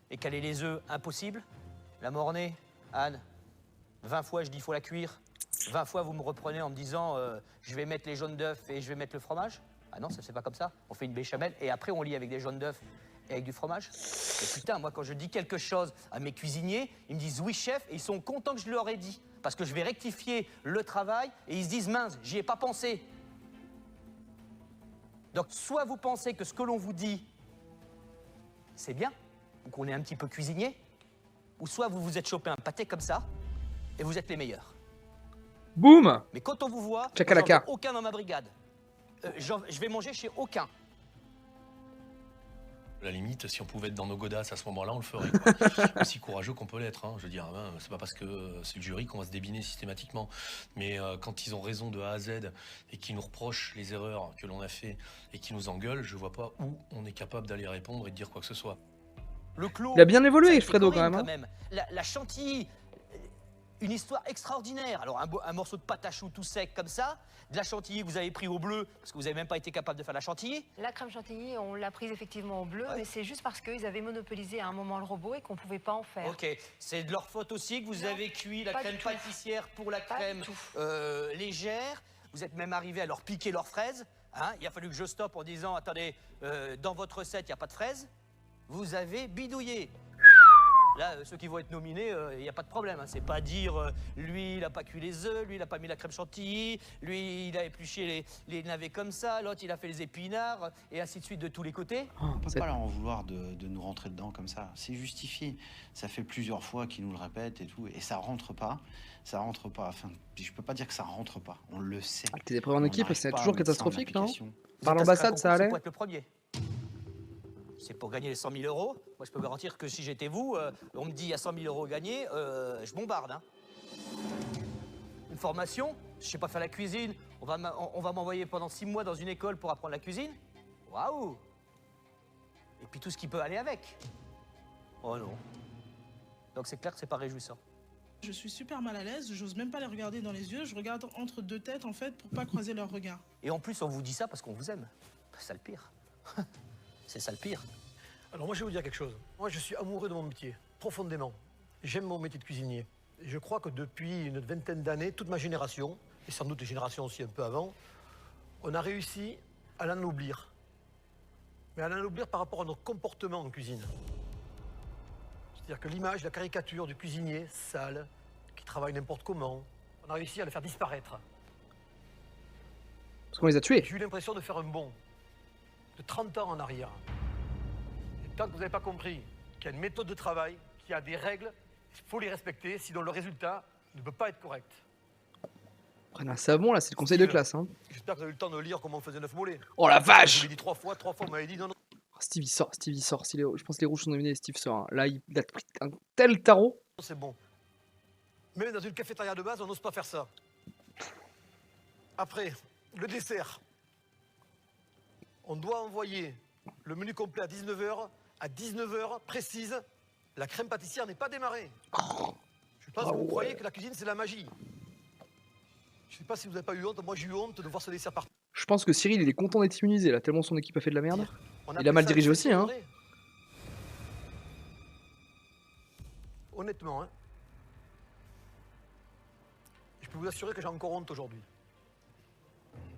Et caler les œufs, impossible. La mornée, Anne, 20 fois je dis faut la cuire. 20 fois vous me reprenez en me disant je vais mettre les jaunes d'œufs et je vais mettre le fromage. Ah non, ça c'est pas comme ça. On fait une béchamel et après on lit avec des jaunes d'œufs et avec du fromage. Et putain, moi quand je dis quelque chose à mes cuisiniers, ils me disent oui chef et ils sont contents que je leur ai dit. Parce que je vais rectifier le travail et ils se disent mince, j'y ai pas pensé. Donc, soit vous pensez que ce que l'on vous dit, c'est bien, ou qu'on est un petit peu cuisinier, ou soit vous vous êtes chopé un pâté comme ça, et vous êtes les meilleurs. Boum. Mais quand on vous voit, Chakalaka. j'en veux aucun dans ma brigade. Je vais manger chez aucun. À la limite, si on pouvait être dans nos godasses à ce moment-là, on le ferait, quoi. Aussi courageux qu'on peut l'être, hein. Je veux dire, c'est pas parce que c'est le jury qu'on va se débiner systématiquement. Mais quand ils ont raison de A à Z et qu'ils nous reprochent les erreurs que l'on a fait et qu'ils nous engueulent, je vois pas où on est capable d'aller répondre et de dire quoi que ce soit. Le clos, Il a bien évolué, ça a été Fredo, quand horrible, même. La chantilly, une histoire extraordinaire. Alors, un morceau de pâte à choux tout sec comme ça, de la chantilly que vous avez pris au bleu, parce que vous n'avez même pas été capable de faire la chantilly. La crème chantilly, on l'a prise effectivement au bleu, mais c'est juste parce qu'ils avaient monopolisé à un moment le robot et qu'on ne pouvait pas en faire. Ok, c'est de leur faute aussi que vous avez cuit la pas crème du tout. pâtissière pour la crème légère. Vous êtes même arrivé à leur piquer leurs fraises. Hein. Il a fallu que je stoppe en disant, attendez, dans votre recette, il n'y a pas de fraises. Vous avez bidouillé. Là, ceux qui vont être nominés, il n'y a pas de problème. Hein. C'est pas dire, lui, il n'a pas cuit les œufs, lui, il n'a pas mis la crème chantilly, lui, il a épluché les navets comme ça, l'autre, il a fait les épinards, et ainsi de suite de tous les côtés. On peut pas leur en vouloir de nous rentrer dedans comme ça. C'est justifié. Ça fait plusieurs fois qu'ils nous le répètent et tout, et ça rentre pas. Ça rentre pas. Enfin, je peux pas dire que ça rentre pas. On le sait. Tes épreuves en On équipe, n'arrive c'est pas à toujours mettre ça en catastrophique, non? application. Par l'ambassade, ça allait? Pour être le premier. C'est pour gagner les 100 000 euros. Moi, je peux garantir que si j'étais vous, on me dit il y a 100 000 euros gagnés, je bombarde. Hein. Une formation, je sais pas faire la cuisine, on va m'envoyer pendant 6 mois dans une école pour apprendre la cuisine. Waouh! Et puis tout ce qui peut aller avec. Oh non. Donc c'est clair que c'est pas réjouissant. Je suis super mal à l'aise, j'ose même pas les regarder dans les yeux, je regarde entre deux têtes en fait pour pas croiser leurs regards. Et en plus, on vous dit ça parce qu'on vous aime. C'est ça le pire. C'est ça le pire. Alors moi, je vais vous dire quelque chose. Moi, je suis amoureux de mon métier, profondément. J'aime mon métier de cuisinier. Et je crois que depuis une vingtaine d'années, toute ma génération, et sans doute les générations aussi un peu avant, on a réussi à l'enoblir. Mais à l'enoblir par rapport à notre comportement en cuisine. C'est-à-dire que l'image, la caricature du cuisinier sale, qui travaille n'importe comment, on a réussi à le faire disparaître. Parce qu'on les a tués. J'ai eu l'impression de faire un bond de 30 ans en arrière. Et tant que vous n'avez pas compris qu'il y a une méthode de travail, qu'il y a des règles, il faut les respecter, sinon le résultat ne peut pas être correct. Prenne un savon, là, c'est le conseil de classe. Hein. J'espère que vous avez eu le temps de lire comment on faisait 9 mollets. Oh la vache! Je vous l'ai dit 3 fois vous m'avez dit non, non. Oh, Steve, il sort. Je pense que les rouges sont nominés et Steve sort. Hein. Là, il a pris un tel tarot. C'est bon. Même dans une cafétéria de base, on n'ose pas faire ça. Après, le dessert. On doit envoyer le menu complet à 19h. À 19h précise, la crème pâtissière n'est pas démarrée. Je pense que vous croyez que la cuisine, c'est la magie. Je ne sais pas si vous n'avez pas eu honte. Moi, j'ai eu honte de voir ce dessert partir. Je pense que Cyril, il est content d'être immunisé, là, tellement son équipe a fait de la merde. On Il a appelle mal ça dirigé le aussi, hein. honoré. Honnêtement, hein. Je peux vous assurer que j'ai encore honte aujourd'hui.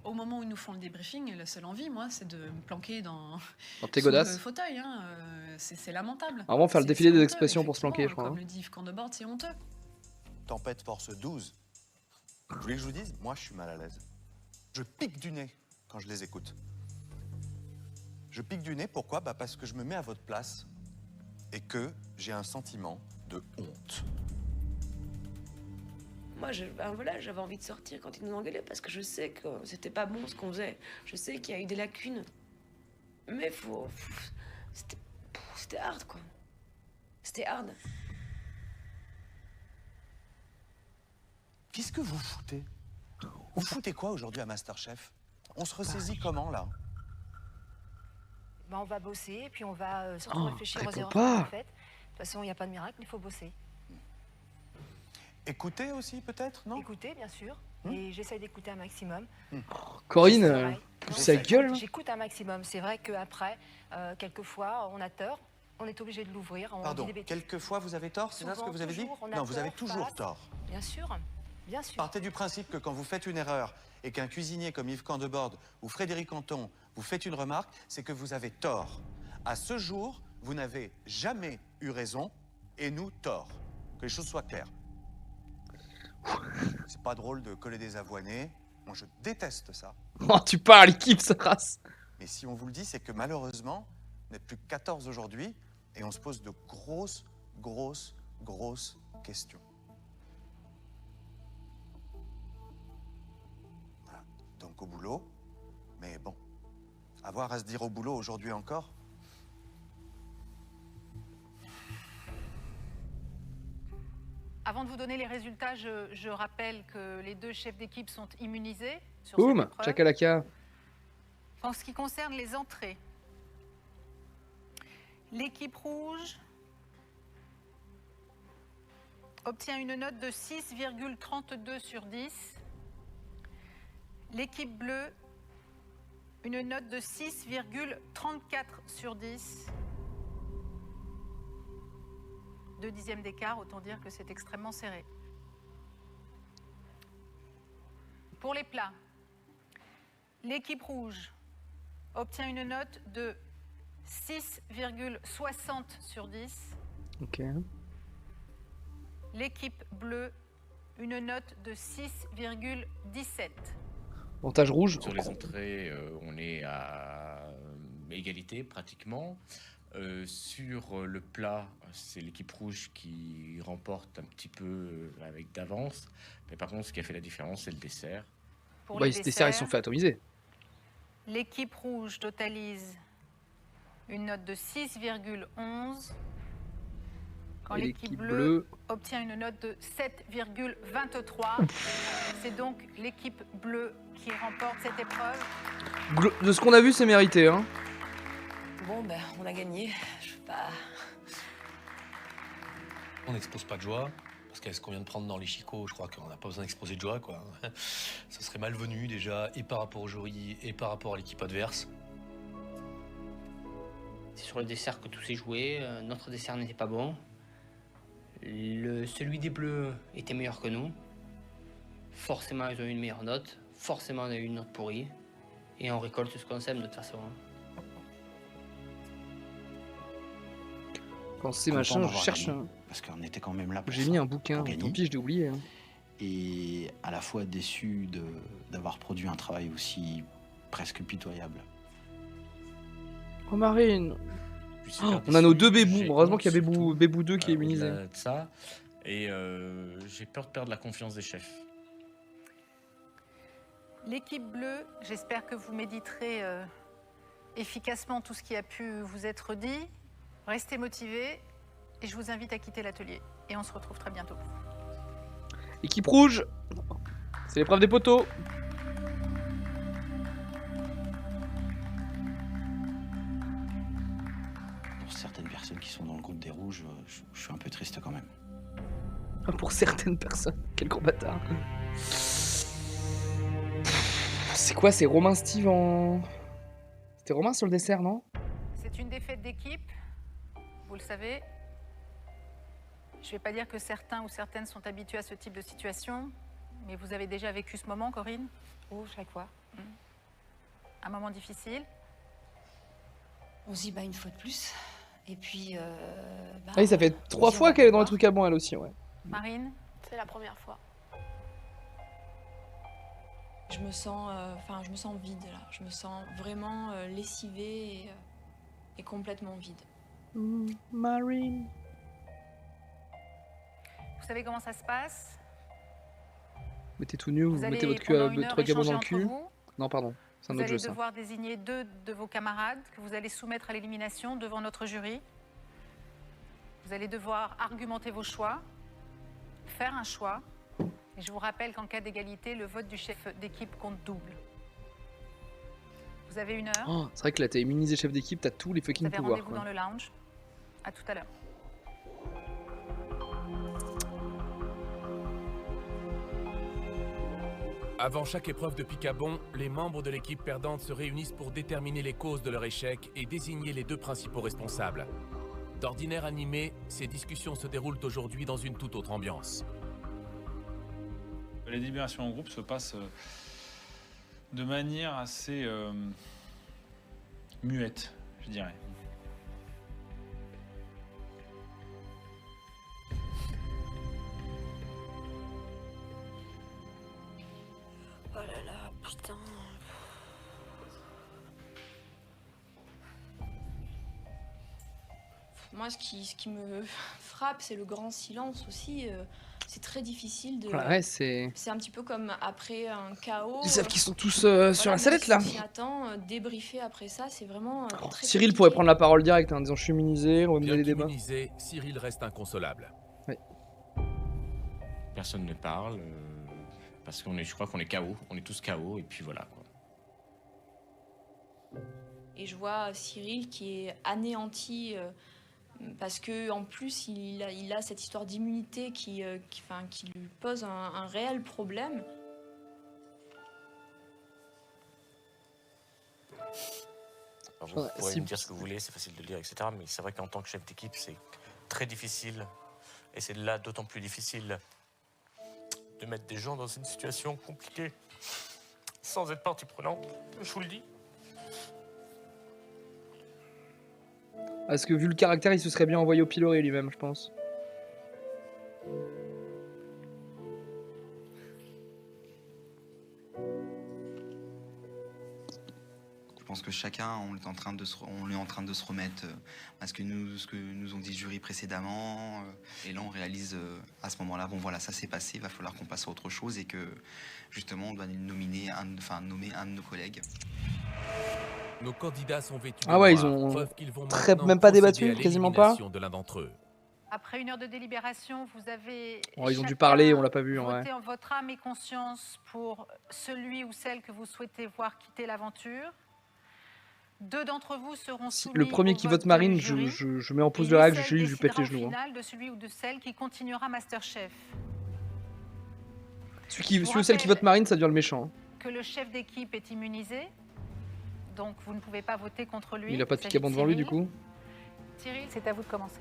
au moment où ils nous font le débriefing, la seule envie, moi, c'est de me planquer dans tes sous godasses. le fauteuil. Hein. C'est lamentable. Vraiment faire le C'est- défilé c'est des honteux, expressions pour se planquer, je effectivement, crois. Comme le dit Yves Candebord, c'est honteux. Tempête force 12. Vous voulez que je vous dise? Moi, je suis mal à l'aise. Je pique du nez quand je les écoute. Je pique du nez, pourquoi? Bah parce que je me mets à votre place et que j'ai un sentiment de honte. Moi, j'avais envie de sortir quand ils nous engueulaient parce que je sais que c'était pas bon ce qu'on faisait. Je sais qu'il y a eu des lacunes. Mais c'était hard, quoi. C'était hard. Qu'est-ce que vous foutez? Vous foutez quoi aujourd'hui à Masterchef? On se ressaisit comment, là? On va bosser et puis on va surtout Oh, réfléchir aux réponds erreurs pas. qu'on a faites. De toute façon, il n'y a pas de miracle, il faut bosser. Écoutez aussi, peut-être, non? Écoutez, bien sûr. Et j'essaye d'écouter un maximum. Corinne, C'est pareil. sa gueule. J'écoute un maximum. C'est vrai qu'après, quelquefois, on a tort. On est obligé de l'ouvrir. on Pardon, dit des bêtises. quelquefois vous avez tort, c'est ça ce que Souvent, vous avez dit? toujours, on a Non, vous avez tort toujours face. tort. Bien sûr, bien sûr. Partez du principe que quand vous faites une erreur et qu'un cuisinier comme Yves Candebord ou Frédéric Anton vous fait une remarque, c'est que vous avez tort. À ce jour, vous n'avez jamais eu raison et nous tort. Que les choses soient claires. C'est pas drôle de coller des avoinés. Moi, je déteste ça. Oh, tu parles, l'équipe, sa race. Mais si on vous le dit, c'est que malheureusement, on n'est plus que 14 aujourd'hui et on se pose de grosses questions. Voilà. Donc au boulot, mais bon, avoir à se dire au boulot aujourd'hui encore. Avant de vous donner les résultats, je rappelle que les 2 chefs d'équipe sont immunisés sur cette Boum, épreuve. chakalaka. En ce qui concerne les entrées, l'équipe rouge obtient une note de 6,32 sur 10. L'équipe bleue, une note de 6,34 sur 10. 2 dixièmes d'écart, autant dire que c'est extrêmement serré. Pour les plats, l'équipe rouge obtient une note de 6,60 sur 10. Ok. L'équipe bleue, une note de 6,17. Montage rouge. Sur les entrées, on est à égalité pratiquement. Sur le plat, c'est l'équipe rouge qui remporte un petit peu avec d'avance. Mais par contre, ce qui a fait la différence, c'est le dessert. Pour Bah, les les desserts, ils sont fait atomiser. L'équipe rouge totalise une note de 6,11. Quand Et l'équipe l'équipe bleue bleue obtient une note de 7,23. C'est donc l'équipe bleue qui remporte cette épreuve. De ce qu'on a vu, c'est mérité. Hein. Bon, ben, on a gagné. Je sais pas. On n'expose pas de joie, parce qu'avec ce qu'on vient de prendre dans les chicots, je crois qu'on n'a pas besoin d'exposer de joie, quoi. Ça serait malvenu déjà, et par rapport au jury, et par rapport à l'équipe adverse. C'est sur le dessert que tout s'est joué. Notre dessert n'était pas bon. Celui des bleus était meilleur que nous. Forcément, ils ont eu une meilleure note. Forcément, on a eu une note pourrie. Et on récolte ce qu'on sème de toute façon. Quand c'est machin, je cherche. Parce qu'on était quand même là pour J'ai mis un bouquin, tant pis, je l'ai oublié. Hein. Et à la fois déçu d'avoir produit un travail aussi presque pitoyable. Oh Marine. On a nos 2 bébous. Heureusement qu'il y a Bébou 2 qui est immunisé. Au-delà de ça, et j'ai peur de perdre la confiance des chefs. L'équipe bleue, j'espère que vous méditerez efficacement tout ce qui a pu vous être dit. Restez motivés et je vous invite à quitter l'atelier. Et on se retrouve très bientôt. Équipe rouge. C'est l'épreuve des poteaux. Pour certaines personnes qui sont dans le groupe des rouges, je suis un peu triste quand même. Pour certaines personnes. Quel gros bâtard. C'est quoi, c'est Romain Steve en... C'était Romain sur le dessert, non? C'est une défaite d'équipe, vous le savez. Je ne vais pas dire que certains ou certaines sont habitués à ce type de situation, Mais vous avez déjà vécu ce moment, Corinne? Oh, chaque fois. Un moment difficile? On se dit bah une fois de plus. Et puis. Ah oui, ça fait 3 fois qu'elle est dans le truc à bon, elle aussi, ouais. Marine? C'est la première fois. Je me sens, je me sens vide là. Je me sens vraiment lessivée et complètement vide. Marine. Vous savez comment ça se passe? Mettez tout nu, vous Vous mettez allez votre cul à pendant une heure 3 gabons dans le échanger cul. entre vous. Non, pardon, c'est un Vous autre jeu allez ça. devoir désigner 2 de vos camarades que vous allez soumettre à l'élimination devant notre jury. Vous allez devoir argumenter vos choix, faire un choix. Et je vous rappelle qu'en cas d'égalité, le vote du chef d'équipe compte double. Vous avez 1 heure. Oh, c'est vrai que là, t'as immunisé chef d'équipe, t'as tous les Vous fucking avez pouvoirs. rendez-vous Quoi. dans le lounge. À tout à l'heure. Avant chaque épreuve de picabon, les membres de l'équipe perdante se réunissent pour déterminer les causes de leur échec et désigner les 2 principaux responsables. D'ordinaire animé, ces discussions se déroulent aujourd'hui dans une toute autre ambiance. Les délibérations en groupe se passent de manière assez muette, je dirais. Oh là là, putain. Moi, ce qui me frappe, c'est le grand silence aussi. C'est très difficile de. Ouais, c'est. C'est un petit peu comme après un chaos. Ils savent qu'ils sont tous sur la moi, sellette là. On s'y attend, débriefer après ça, c'est vraiment très Cyril pourrait prendre la parole direct en disant je suis immunisé, on va mener Bien les débats. qu'immunisé, Cyril reste inconsolable. Personne ne parle, parce je crois qu'on est KO, on est tous KO, et puis voilà quoi. Et je vois Cyril qui est anéanti parce que en plus il a cette histoire d'immunité qui lui pose un réel problème. Alors, vous Ouais, pourrez si- me dire ce que vous voulez, c'est facile de le dire, etc. Mais c'est vrai qu'en tant que chef d'équipe, c'est très difficile. Et c'est là d'autant plus difficile de mettre des gens dans une situation compliquée sans être partie prenante, je vous le dis. Parce que vu le caractère, il se serait bien envoyé au pilori lui-même, je pense. Je pense que chacun, on est en train de se remettre à ce que nous ont dit le jury précédemment. Et là, on réalise à ce moment-là, bon voilà, ça s'est passé, il va falloir qu'on passe à autre chose et que justement, on doit nommer un de nos collègues. Nos candidats sont vêtus de Ah ouais, ils noir, ont preuve qu'ils vont très maintenant même pas procéder débattu, à quasiment pas. l'élimination de l'un d'entre eux. Après 1 heure de délibération, vous avez. Oh, ils ont dû chacun parler, on l'a pas vu en vrai. voté en votre âme et conscience pour celui ou celle que vous souhaitez voir quitter l'aventure. 2 d'entre vous seront soumis Le premier au qui vote vote Marine, du jury. je mets en pause Et le réact, l'UCL je lui pète les décidera genoux. au Hein. final de celui ou de celle qui continuera Masterchef. Celui Je vous ou celle qui rappelle vote Marine, ça devient le méchant. Hein. que le chef d'équipe est immunisé, donc vous ne pouvez pas voter contre lui. Il a pas de s'agit picabon devant lui du Cyril. coup. Cyril, c'est à vous de commencer.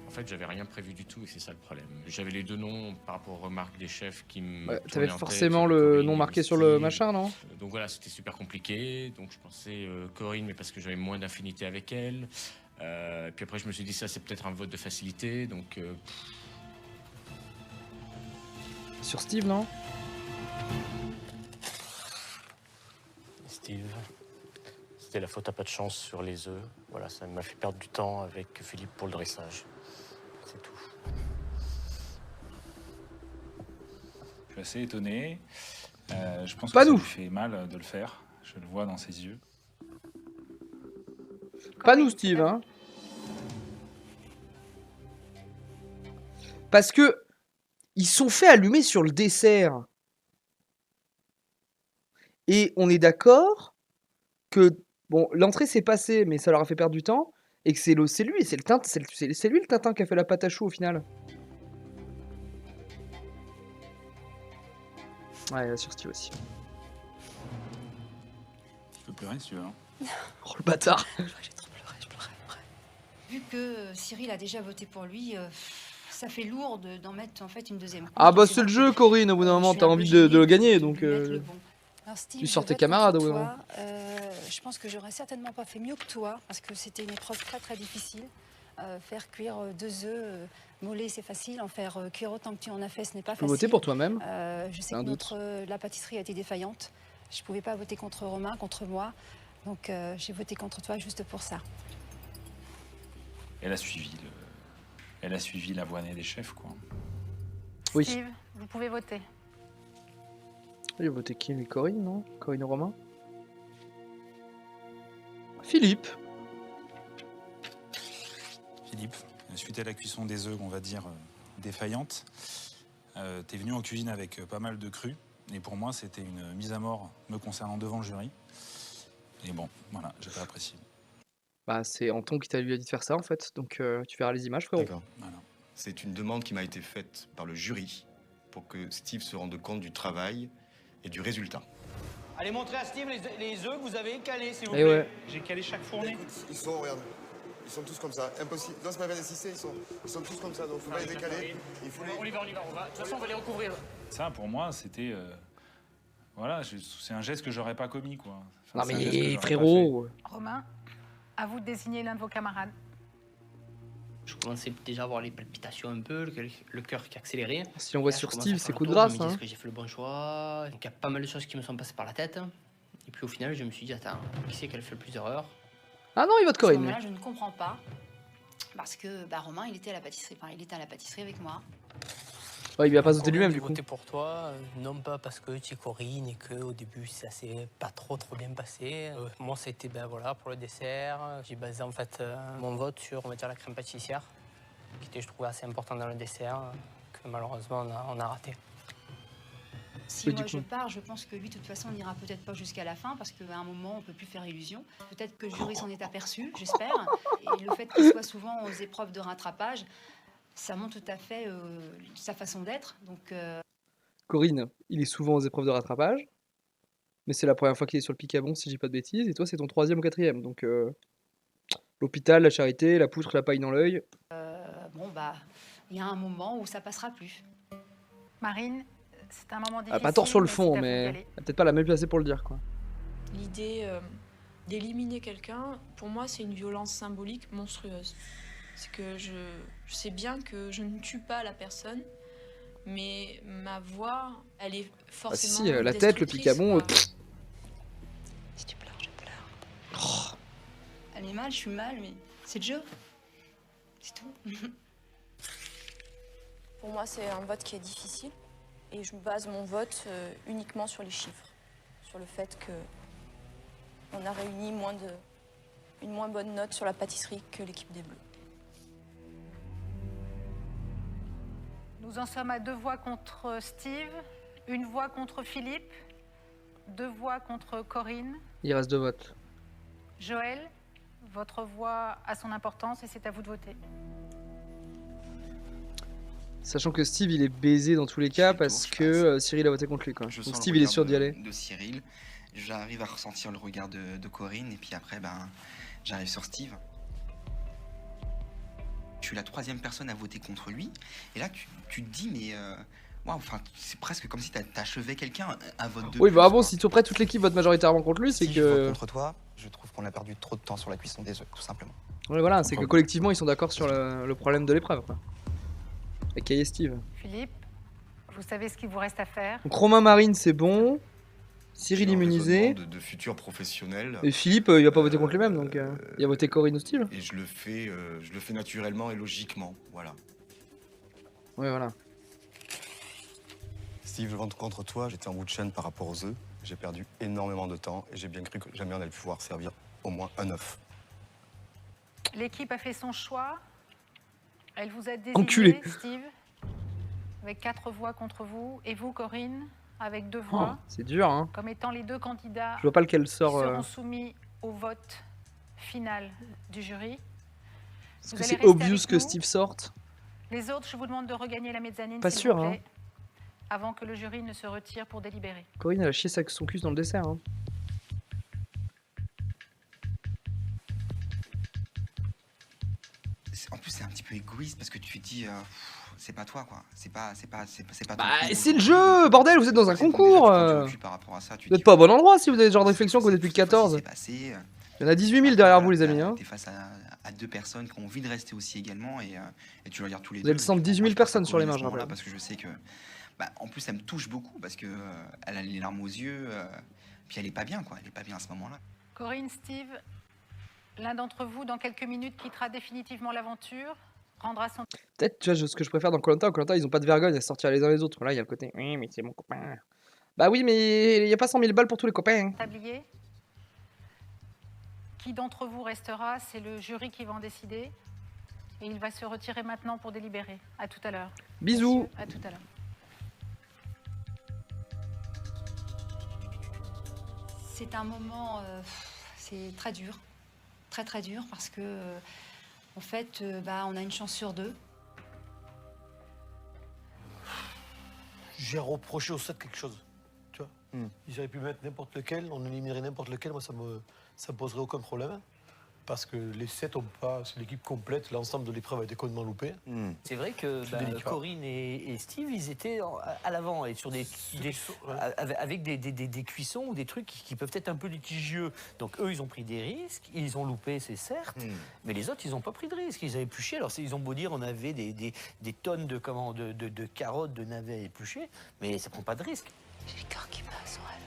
En fait, j'avais rien prévu du tout et c'est ça le problème. J'avais les 2 noms par rapport aux remarques des chefs qui me. Ouais, tournaient t'avais en tête, forcément le Corinne nom et marqué sur le Steve. machin, non? Donc voilà, c'était super compliqué. Donc je pensais Corinne, mais parce que j'avais moins d'affinité avec elle. Puis après, je me suis dit, ça, c'est peut-être un vote de facilité. Donc. Sur Steve, non? Steve, c'était la faute à pas de chance sur les œufs. Voilà, ça m'a fait perdre du temps avec Philippe pour le dressage. C'est tout. Je suis assez étonné. Je pense Pas que ça nous. lui fait mal de le faire. Je le vois dans ses yeux. Pas nous, Steve, hein. Parce que ils sont fait allumer sur le dessert. Et on est d'accord que bon, l'entrée s'est passée, mais ça leur a fait perdre du temps, et que c'est lui, c'est lui le Tintin qui a fait la pâte à choux au final. Ouais, sur Steve aussi. Tu peux pleurer si tu veux. Hein. Oh le bâtard. J'ai trop pleuré, je pleurais après. Vu que Cyril a déjà voté pour lui, ça fait lourd d'en mettre en fait une deuxième couche. Ah bah Donc, c'est le vrai jeu, que Corinne, au bout d'un je moment, suis t'as un peu envie gênée de le gagner, de donc lui mettre le bon. Alors, Steve, tu je sors tes vote camarades au contre bout d'un moment. toi. Je pense que j'aurais certainement pas fait mieux que toi parce que c'était une épreuve très très difficile. Faire cuire 2 œufs mollets, c'est facile. En faire cuire autant que tu en as fait, ce n'est pas Tu peux facile. voter pour toi-même. Je sais J'ai un que doute. la pâtisserie a été défaillante. Je ne pouvais pas voter contre Romain, contre moi. Donc j'ai voté contre toi juste pour ça. Elle a suivi la voie des chefs, quoi. Oui. Steve, vous pouvez voter. Il a voté qui, lui? Corinne, non? Corinne ou Romain? Philippe. Philippe, suite à la cuisson des œufs, on va dire, défaillante, t'es venu en cuisine avec pas mal de cru. Et pour moi, c'était une mise à mort me concernant devant le jury. Et bon, voilà, j'ai pas apprécié. Bah, c'est Anton qui lui a dit de faire ça, en fait. Donc, tu verras les images, frérot. D'accord. C'est une demande qui m'a été faite par le jury pour que Steve se rende compte du travail et du résultat. Allez montrer à Steve les œufs que vous avez calés, s'il vous Eh plaît. ouais. J'ai calé chaque fournée. Écoute, ils sont, regarde, ils sont tous comme ça, impossible. Non, c'est pas bien d'insister, ils sont tous comme ça, donc faut pas les décaler. Il faut les... On y va. De toute façon, on va les recouvrir. Ça, pour moi, c'était... voilà, c'est un geste que j'aurais pas commis, quoi. Enfin, Non c'est un geste que mais j'aurais pas frérot. Romain, à vous de désigner l'un de vos camarades. Je commençais déjà à avoir les palpitations un peu, le cœur qui accélérait. Si on voit Là, sur je commence Steve, à faire c'est le coup de tour, je grâce, me dis, hein. est-ce que j'ai fait le bon choix? Donc il y a pas mal de choses qui me sont passées par la tête. Et puis au final, je me suis dit, attends, qui c'est qui a fait le plus d'erreurs? Ah non, il vote À ce Corinne. moment-là, je ne comprends pas. Parce que Romain, il était à la pâtisserie. Enfin, il était à la pâtisserie avec moi. Ouais, il lui a pas voté lui-même, J'ai du coup. voté pour toi, non pas parce que tu es Corinne et qu'au début ça s'est pas trop bien passé. Moi c'était voilà, pour le dessert. J'ai basé en fait mon vote sur, on va dire, la crème pâtissière, qui était, je trouvais, assez important dans le dessert, que malheureusement on a raté. Si moi je pars, je pense que lui, de toute façon, on n'ira peut-être pas jusqu'à la fin parce qu'à un moment, on peut plus faire illusion. Peut-être que le jury s'en est aperçu, j'espère. Et le fait qu'il soit souvent aux épreuves de rattrapage, ça montre tout à fait sa façon d'être. Donc, Corinne, il est souvent aux épreuves de rattrapage. Mais c'est la première fois qu'il est sur le Picabon, si je dis pas de bêtises. Et toi, c'est ton 3e ou 4e. Donc, l'hôpital, la charité, la poutre, la paille dans l'œil. bon, il y a un moment où ça passera plus. Marine, c'est un moment difficile. Ah, pas tort sur le mais c'est fond, à vous d'y mais aller. elle est peut-être pas la même placée pour le dire, quoi. L'idée d'éliminer quelqu'un, pour moi, c'est une violence symbolique monstrueuse. C'est que je sais bien que je ne tue pas la personne, mais ma voix, elle est Ah forcément si, la tête, le destructrice, Picabon... quoi. Si tu pleures, je pleure. Elle est mal, je suis mal, mais c'est le jeu. C'est tout. Pour moi, c'est un vote qui est difficile et je base mon vote uniquement sur les chiffres, sur le fait que on a réuni une moins bonne note sur la pâtisserie que l'équipe des Bleus. Nous en sommes à 2 voix contre Steve, 1 voix contre Philippe, 2 voix contre Corinne. Il reste 2 votes. Joël, votre voix a son importance et c'est à vous de voter. Sachant que Steve, il est baisé dans tous les cas parce que Cyril a voté contre lui, quoi. Je Donc sens le Steve, il est regard sûr d'y aller. de Cyril. J'arrive à ressentir le regard de Corinne et puis après, j'arrive sur Steve. Je suis la 3e personne à voter contre lui. Et là, tu te dis, mais... wow, enfin, c'est presque comme si t'achevais quelqu'un, un vote de Oui, plus, bah bon, quoi. si tout près toute l'équipe vote majoritairement contre lui, c'est Si je vote que... contre toi, je trouve qu'on a perdu trop de temps sur la cuisson des œufs, tout simplement. Ouais, voilà, c'est que collectivement, ils sont d'accord sur le problème de l'épreuve, quoi. Avec Kay et Steve. Philippe, vous savez ce qu'il vous reste à faire. Donc Romain, Marine, c'est bon. Cyril immunisé. De futurs professionnels. Et Philippe, il va pas voter contre lui-même, donc il a voté Corinne ou Steve. Et je le fais naturellement et logiquement, voilà. Ouais, voilà. Steve, je vote contre toi, j'étais en bout de chaîne par rapport aux œufs. J'ai perdu énormément de temps et j'ai bien cru que jamais on allait pouvoir servir au moins un œuf. L'équipe a fait son choix. Elle vous a désigné, Enculé. Steve, avec 4 voix contre vous. Et vous, Corinne, avec 2 voix. C'est dur, hein. Comme étant les 2 candidats Je vois pas lequel sort. seront soumis au vote final du jury. Est-ce Vous que allez c'est rester obvious avec que nous. Steve sorte? Les autres, je vous demande de regagner la mezzanine, Pas s'il sûr, vous hein. plaît, avant que le jury ne se retire pour délibérer. Corinne, elle a chié son cul dans le dessert, hein. En plus, c'est un petit peu égoïste parce que tu te dis, c'est pas toi, quoi. C'est pas toi. Bah, c'est le jeu, bordel, vous êtes dans un concours. Vous n'êtes pas au bon endroit si vous avez ce genre de réflexion quand vous êtes plus de 14. Il y en a 18 000 derrière vous, les amis. Hein. T'es face à deux personnes qui ont envie de rester aussi également et tu le regardes tous les deux. Vous avez le sang de 18 000 personnes sur les mains, je rappelle. Parce que je sais que. Bah, en plus, elle me touche beaucoup parce que elle a les larmes aux yeux. Puis elle est pas bien, quoi. Elle est pas bien à ce moment-là. Corinne, Steve, l'un d'entre vous, dans quelques minutes, quittera définitivement l'aventure, rendra son... Peut-être, tu vois, ce que je préfère dans Koh-Lanta, ils ont pas de vergogne à sortir les uns les autres. Là, il y a le côté, oui, mais c'est mon copain. Bah oui, mais il y a pas 100 000 balles pour tous les copains. Hein. Tablier. Qui d'entre vous restera, c'est le jury qui va en décider. Et il va se retirer maintenant pour délibérer. À tout à l'heure. Bisous. À tout à l'heure. C'est un moment, c'est très dur, très dur, parce que, en fait, on a une chance sur deux. J'ai reproché au 7 quelque chose, tu vois. Ils auraient pu mettre n'importe lequel, on éliminerait n'importe lequel, moi ça me poserait aucun problème. Parce que les 7 ont pas, c'est l'équipe complète, l'ensemble de l'épreuve a été complètement loupé. C'est vrai que Corinne et Steve, ils étaient à l'avant et sur avec des cuissons ou des trucs qui peuvent être un peu litigieux. Donc eux, ils ont pris des risques, ils ont loupé, c'est certes, mais les autres, ils n'ont pas pris de risques, ils avaient épluché. Alors ils ont beau dire, on avait des tonnes de carottes, de navets épluchés, mais ça prend pas de risque. J'ai le cœur qui bat sur elle.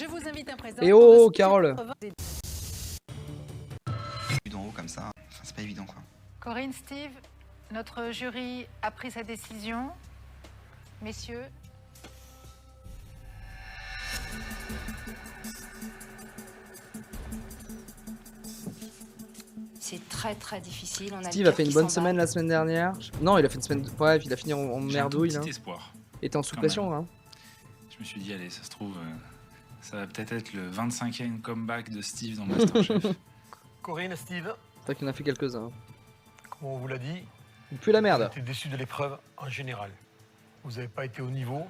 Je vous invite à présent... Et oh, Carole. D'en haut comme ça, c'est pas évident, quoi. Corinne, Steve, notre jury a pris sa décision. Messieurs... C'est très difficile. On Steve a fait une bonne semaine la semaine dernière. Non, il a fait une semaine... Ouais, puis il a fini en merdouille. J'ai un tout petit espoir. Il était en sous pression, hein. Je me suis dit, allez, ça se trouve... Ça va peut-être être le 25e comeback de Steve dans Masterchef. Corinne, Steve. T'as qu'il en a fait quelques-uns. Comme on vous l'a dit, il pue la merde. Vous avez été déçus de l'épreuve en général. Vous n'avez pas été au niveau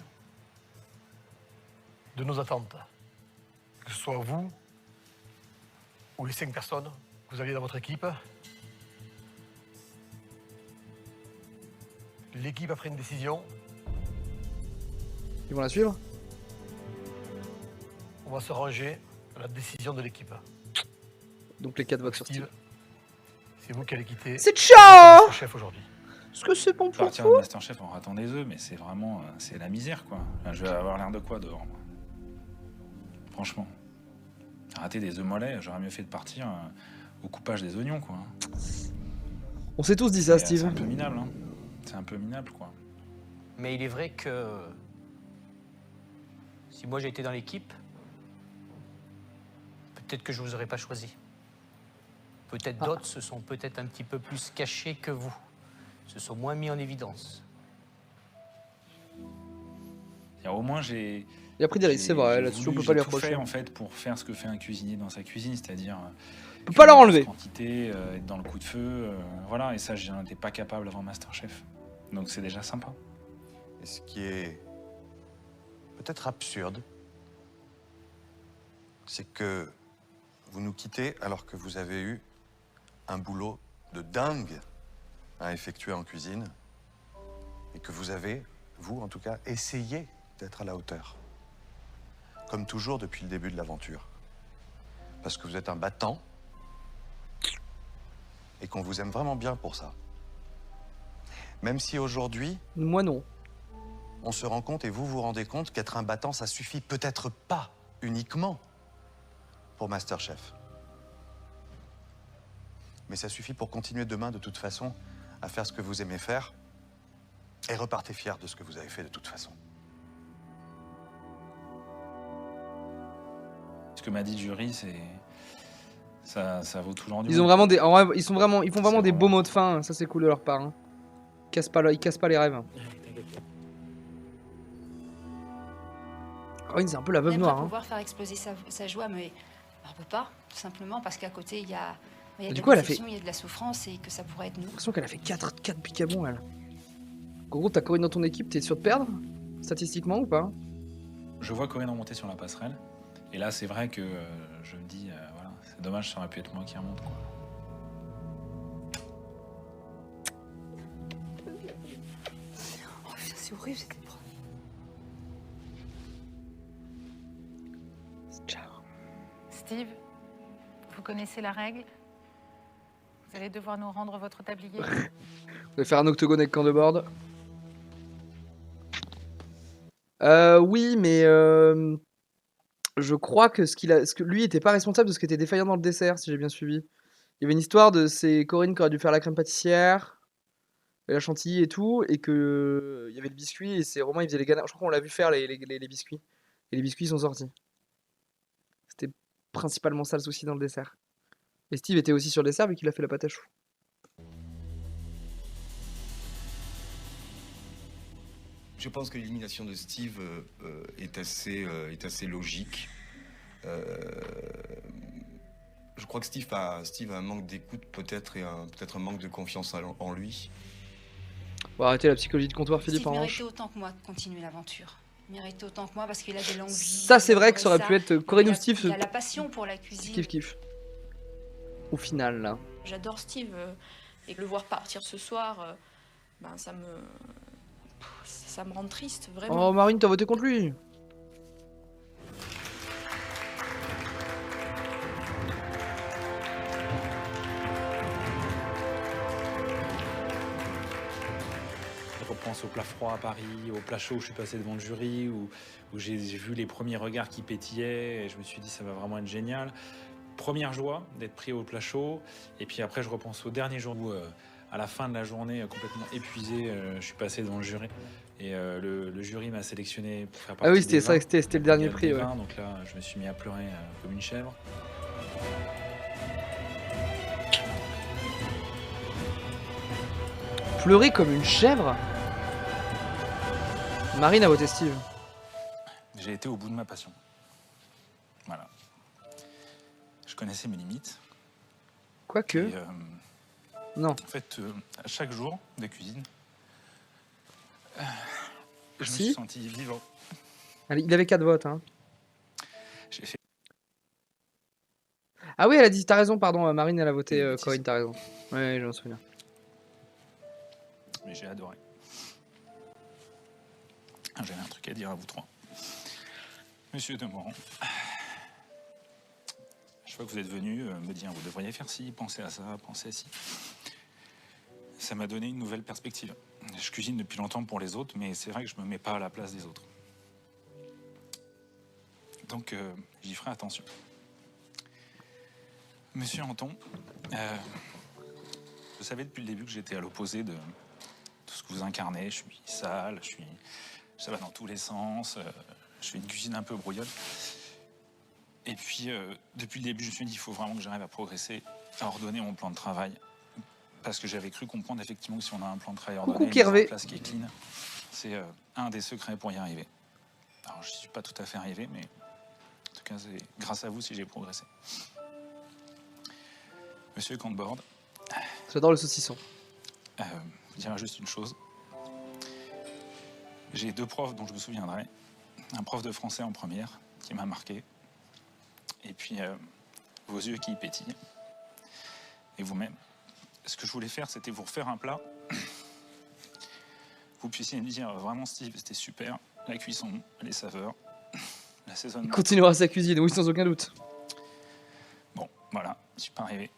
de nos attentes. Que ce soit vous ou les 5 personnes que vous aviez dans votre équipe. L'équipe a pris une décision. Ils vont la suivre? On va se ranger à la décision de l'équipe. Donc les 4 votes sur Steve. C'est vous qui allez quitter. C'est ciao Masterchef aujourd'hui. Est-ce que c'est bon pour partir de Masterchef en ratant des œufs, mais c'est vraiment... c'est la misère, quoi. Enfin, je vais avoir l'air de quoi dehors, moi. Franchement. Rater des œufs mollets, j'aurais mieux fait de partir au coupage des oignons, quoi. On s'est tous dit ça, Steve. C'est un peu minable, hein. C'est un peu minable, quoi. Mais il est vrai que... Si moi j'ai été dans l'équipe... Peut-être que je vous aurais pas choisi. Peut-être d'autres se sont peut-être un petit peu plus cachés que vous. Se sont moins mis en évidence. Au moins, j'ai... Il a pris des risques, c'est vrai, là-dessus on peut pas lui reprocher. J'ai tout fait, en fait, pour faire ce que fait un cuisinier dans sa cuisine, c'est-à-dire... On peut pas leur enlever. Quantité, être dans le coup de feu, voilà, et ça, j'en étais pas capable avant Masterchef. Donc c'est déjà sympa. Et ce qui est peut-être absurde, c'est que vous nous quittez alors que vous avez eu un boulot de dingue à effectuer en cuisine et que vous avez, vous en tout cas, essayé d'être à la hauteur. Comme toujours depuis le début de l'aventure. Parce que vous êtes un battant et qu'on vous aime vraiment bien pour ça. Même si aujourd'hui... Moi non. On se rend compte et vous vous rendez compte qu'être un battant, ça suffit peut-être pas uniquement pour Masterchef. Mais ça suffit pour continuer demain, de toute façon, à faire ce que vous aimez faire et repartez fiers de ce que vous avez fait de toute façon. Ce que m'a dit le jury, c'est... Ça vaut tout l'endurance. Ils ont vraiment des... En vrai, ils font vraiment des beaux mots de fin, ça c'est cool de leur part. Hein. Ils cassent pas les rêves. Corinne, c'est un peu la veuve Même noire. pour Hein. pouvoir faire exploser sa joie, mais on peut pas, tout simplement, parce qu'à côté, il y a de Du coup, la déception, il y a de la souffrance, et que ça pourrait être nous. J'ai l'impression qu'elle a fait 4 picabons, elle. En gros, t'as Corinne dans ton équipe, t'es sûr de perdre. statistiquement ou pas? Je vois Corinne remonter sur la passerelle. Et là, c'est vrai que je me dis, voilà, c'est dommage, ça aurait pu être moi qui remonte, quoi. Oh putain, c'est horrible cette épreuve. Ciao. Steve, vous connaissez la règle. Vous allez devoir nous rendre votre tablier. Vous allez faire un octogone avec camp de board. Oui, mais je crois que ce que lui était pas responsable de ce qui était défaillant dans le dessert, si j'ai bien suivi. Il y avait une histoire de c'est Corinne qui aurait dû faire la crème pâtissière, et la chantilly et tout, et que il y avait le biscuit et c'est Romain il faisait les ganaches. Je crois qu'on l'a vu faire les biscuits. Et les biscuits sont sortis. C'était principalement ça le souci dans le dessert. Et Steve était aussi sur le dessert vu qu'il a fait la pâte à choux. Je pense que l'élimination de Steve est assez logique. Je crois que Steve a un manque d'écoute peut-être et peut-être un manque de confiance en lui. On va arrêter la psychologie de comptoir, Philippe Steve en méritait revanche. autant que moi de continuer l'aventure. Il méritait autant que moi parce qu'il a des longues vies. Ça, c'est vrai que ça aurait pu être Corinne Il ou a- Steve. Il a la passion pour la cuisine. Kiff. Au final, là. J'adore Steve et le voir partir ce soir, ben ça me rend triste, vraiment. Oh, Marine, t'as voté contre lui. Je repense au plat froid à Paris, au plat chaud où je suis passé devant le jury, où j'ai vu les premiers regards qui pétillaient, et je me suis dit ça va vraiment être génial. Première joie d'être pris au plat chaud, et puis après je repense au dernier jour où à la fin de la journée, complètement épuisé, je suis passé devant le jury, et le jury m'a sélectionné pour faire partie Ah oui, des c'était ça, 20, c'était le dernier des prix, ouais. 20, donc là je me suis mis à pleurer comme une chèvre. Pleurer comme une chèvre. Marine a voté Steve. J'ai été au bout de ma passion. Voilà. Je connaissais mes limites. Quoique. Et, non. En fait, à chaque jour de cuisine, je me suis senti vivant. Allez, il avait 4 votes. Hein. J'ai fait... Ah oui, elle a dit, t'as raison, pardon, Marine, elle a voté Corinne, t'as raison. Ouais, je m'en souviens. Mais j'ai adoré. J'avais un truc à dire à vous trois. Monsieur Demorand, je vois que vous êtes venu me dire vous devriez faire ci, pensez à ça, pensez à ci. Ça m'a donné une nouvelle perspective. Je cuisine depuis longtemps pour les autres, mais c'est vrai que je me mets pas à la place des autres. Donc j'y ferai attention. Monsieur Anton, vous savez depuis le début que j'étais à l'opposé de tout ce que vous incarnez. Je suis sale, ça va dans tous les sens, je fais une cuisine un peu brouillonne. Et puis, depuis le début, je me suis dit, il faut vraiment que j'arrive à progresser, à ordonner mon plan de travail. Parce que j'avais cru comprendre effectivement que si on a un plan de travail ordonné, une mise en place qui est clean, c'est un des secrets pour y arriver. Alors, je ne suis pas tout à fait arrivé, mais en tout cas, c'est grâce à vous si j'ai progressé. Monsieur Cantbord. J'adore le saucisson. Je dirais juste une chose. J'ai 2 profs dont je me souviendrai. Un prof de français en première, qui m'a marqué. Et puis, vos yeux qui pétillent. Et vous-même. Ce que je voulais faire, c'était vous refaire un plat. Vous puissiez me dire, vraiment, Steve, c'était super. La cuisson, les saveurs, l'assaisonnement. Il continuera sa cuisine, oui, sans aucun doute. Bon, voilà, je suis pas arrivé.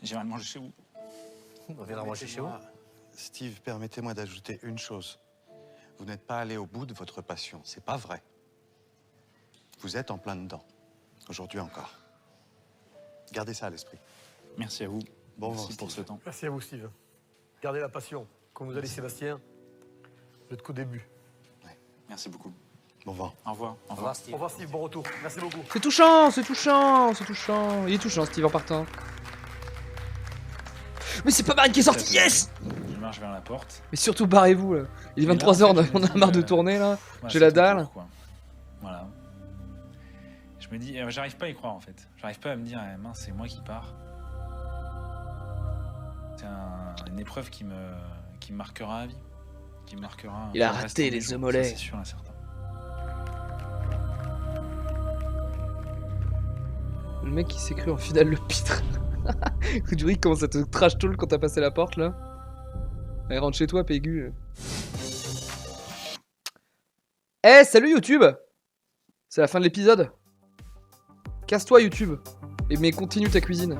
J'irai le manger chez vous. On viendra manger chez vous. Steve, permettez-moi d'ajouter une chose. Vous n'êtes pas allé au bout de votre passion, c'est pas vrai. Vous êtes en plein dedans, aujourd'hui encore. Gardez ça à l'esprit. Merci à vous. Bon Merci vent, pour Steve. ce temps. Merci à vous, Steve. Gardez la passion. Comme vous allez, Sébastien, vous êtes qu'au début. Merci beaucoup. Bon vent. Au revoir. Au revoir, Steve. Bon retour. Merci beaucoup. C'est touchant, c'est touchant, c'est touchant. Il est touchant, Steve, en partant. Mais c'est pas Marine qui est sortie, yes! Je marche vers la porte. Mais surtout, barrez-vous, là. Il est 23h, on a marre de tourner, là. Ouais, J'ai la c'est ton dalle. tour, quoi. Voilà. Je me dis, j'arrive pas à y croire, en fait. J'arrive pas à me dire, mince, c'est moi qui pars. C'est une épreuve qui me marquera à vie. qui marquera. Il a le raté restant des les jours, œufs mollets. ça, c'est sûr et certain. Le mec qui s'est cru en finale le pitre. Jury commence à te trash talk quand t'as passé la porte là. Allez, rentre chez toi, Pégu. Eh, salut YouTube! C'est la fin de l'épisode. Casse-toi YouTube. Mais continue ta cuisine.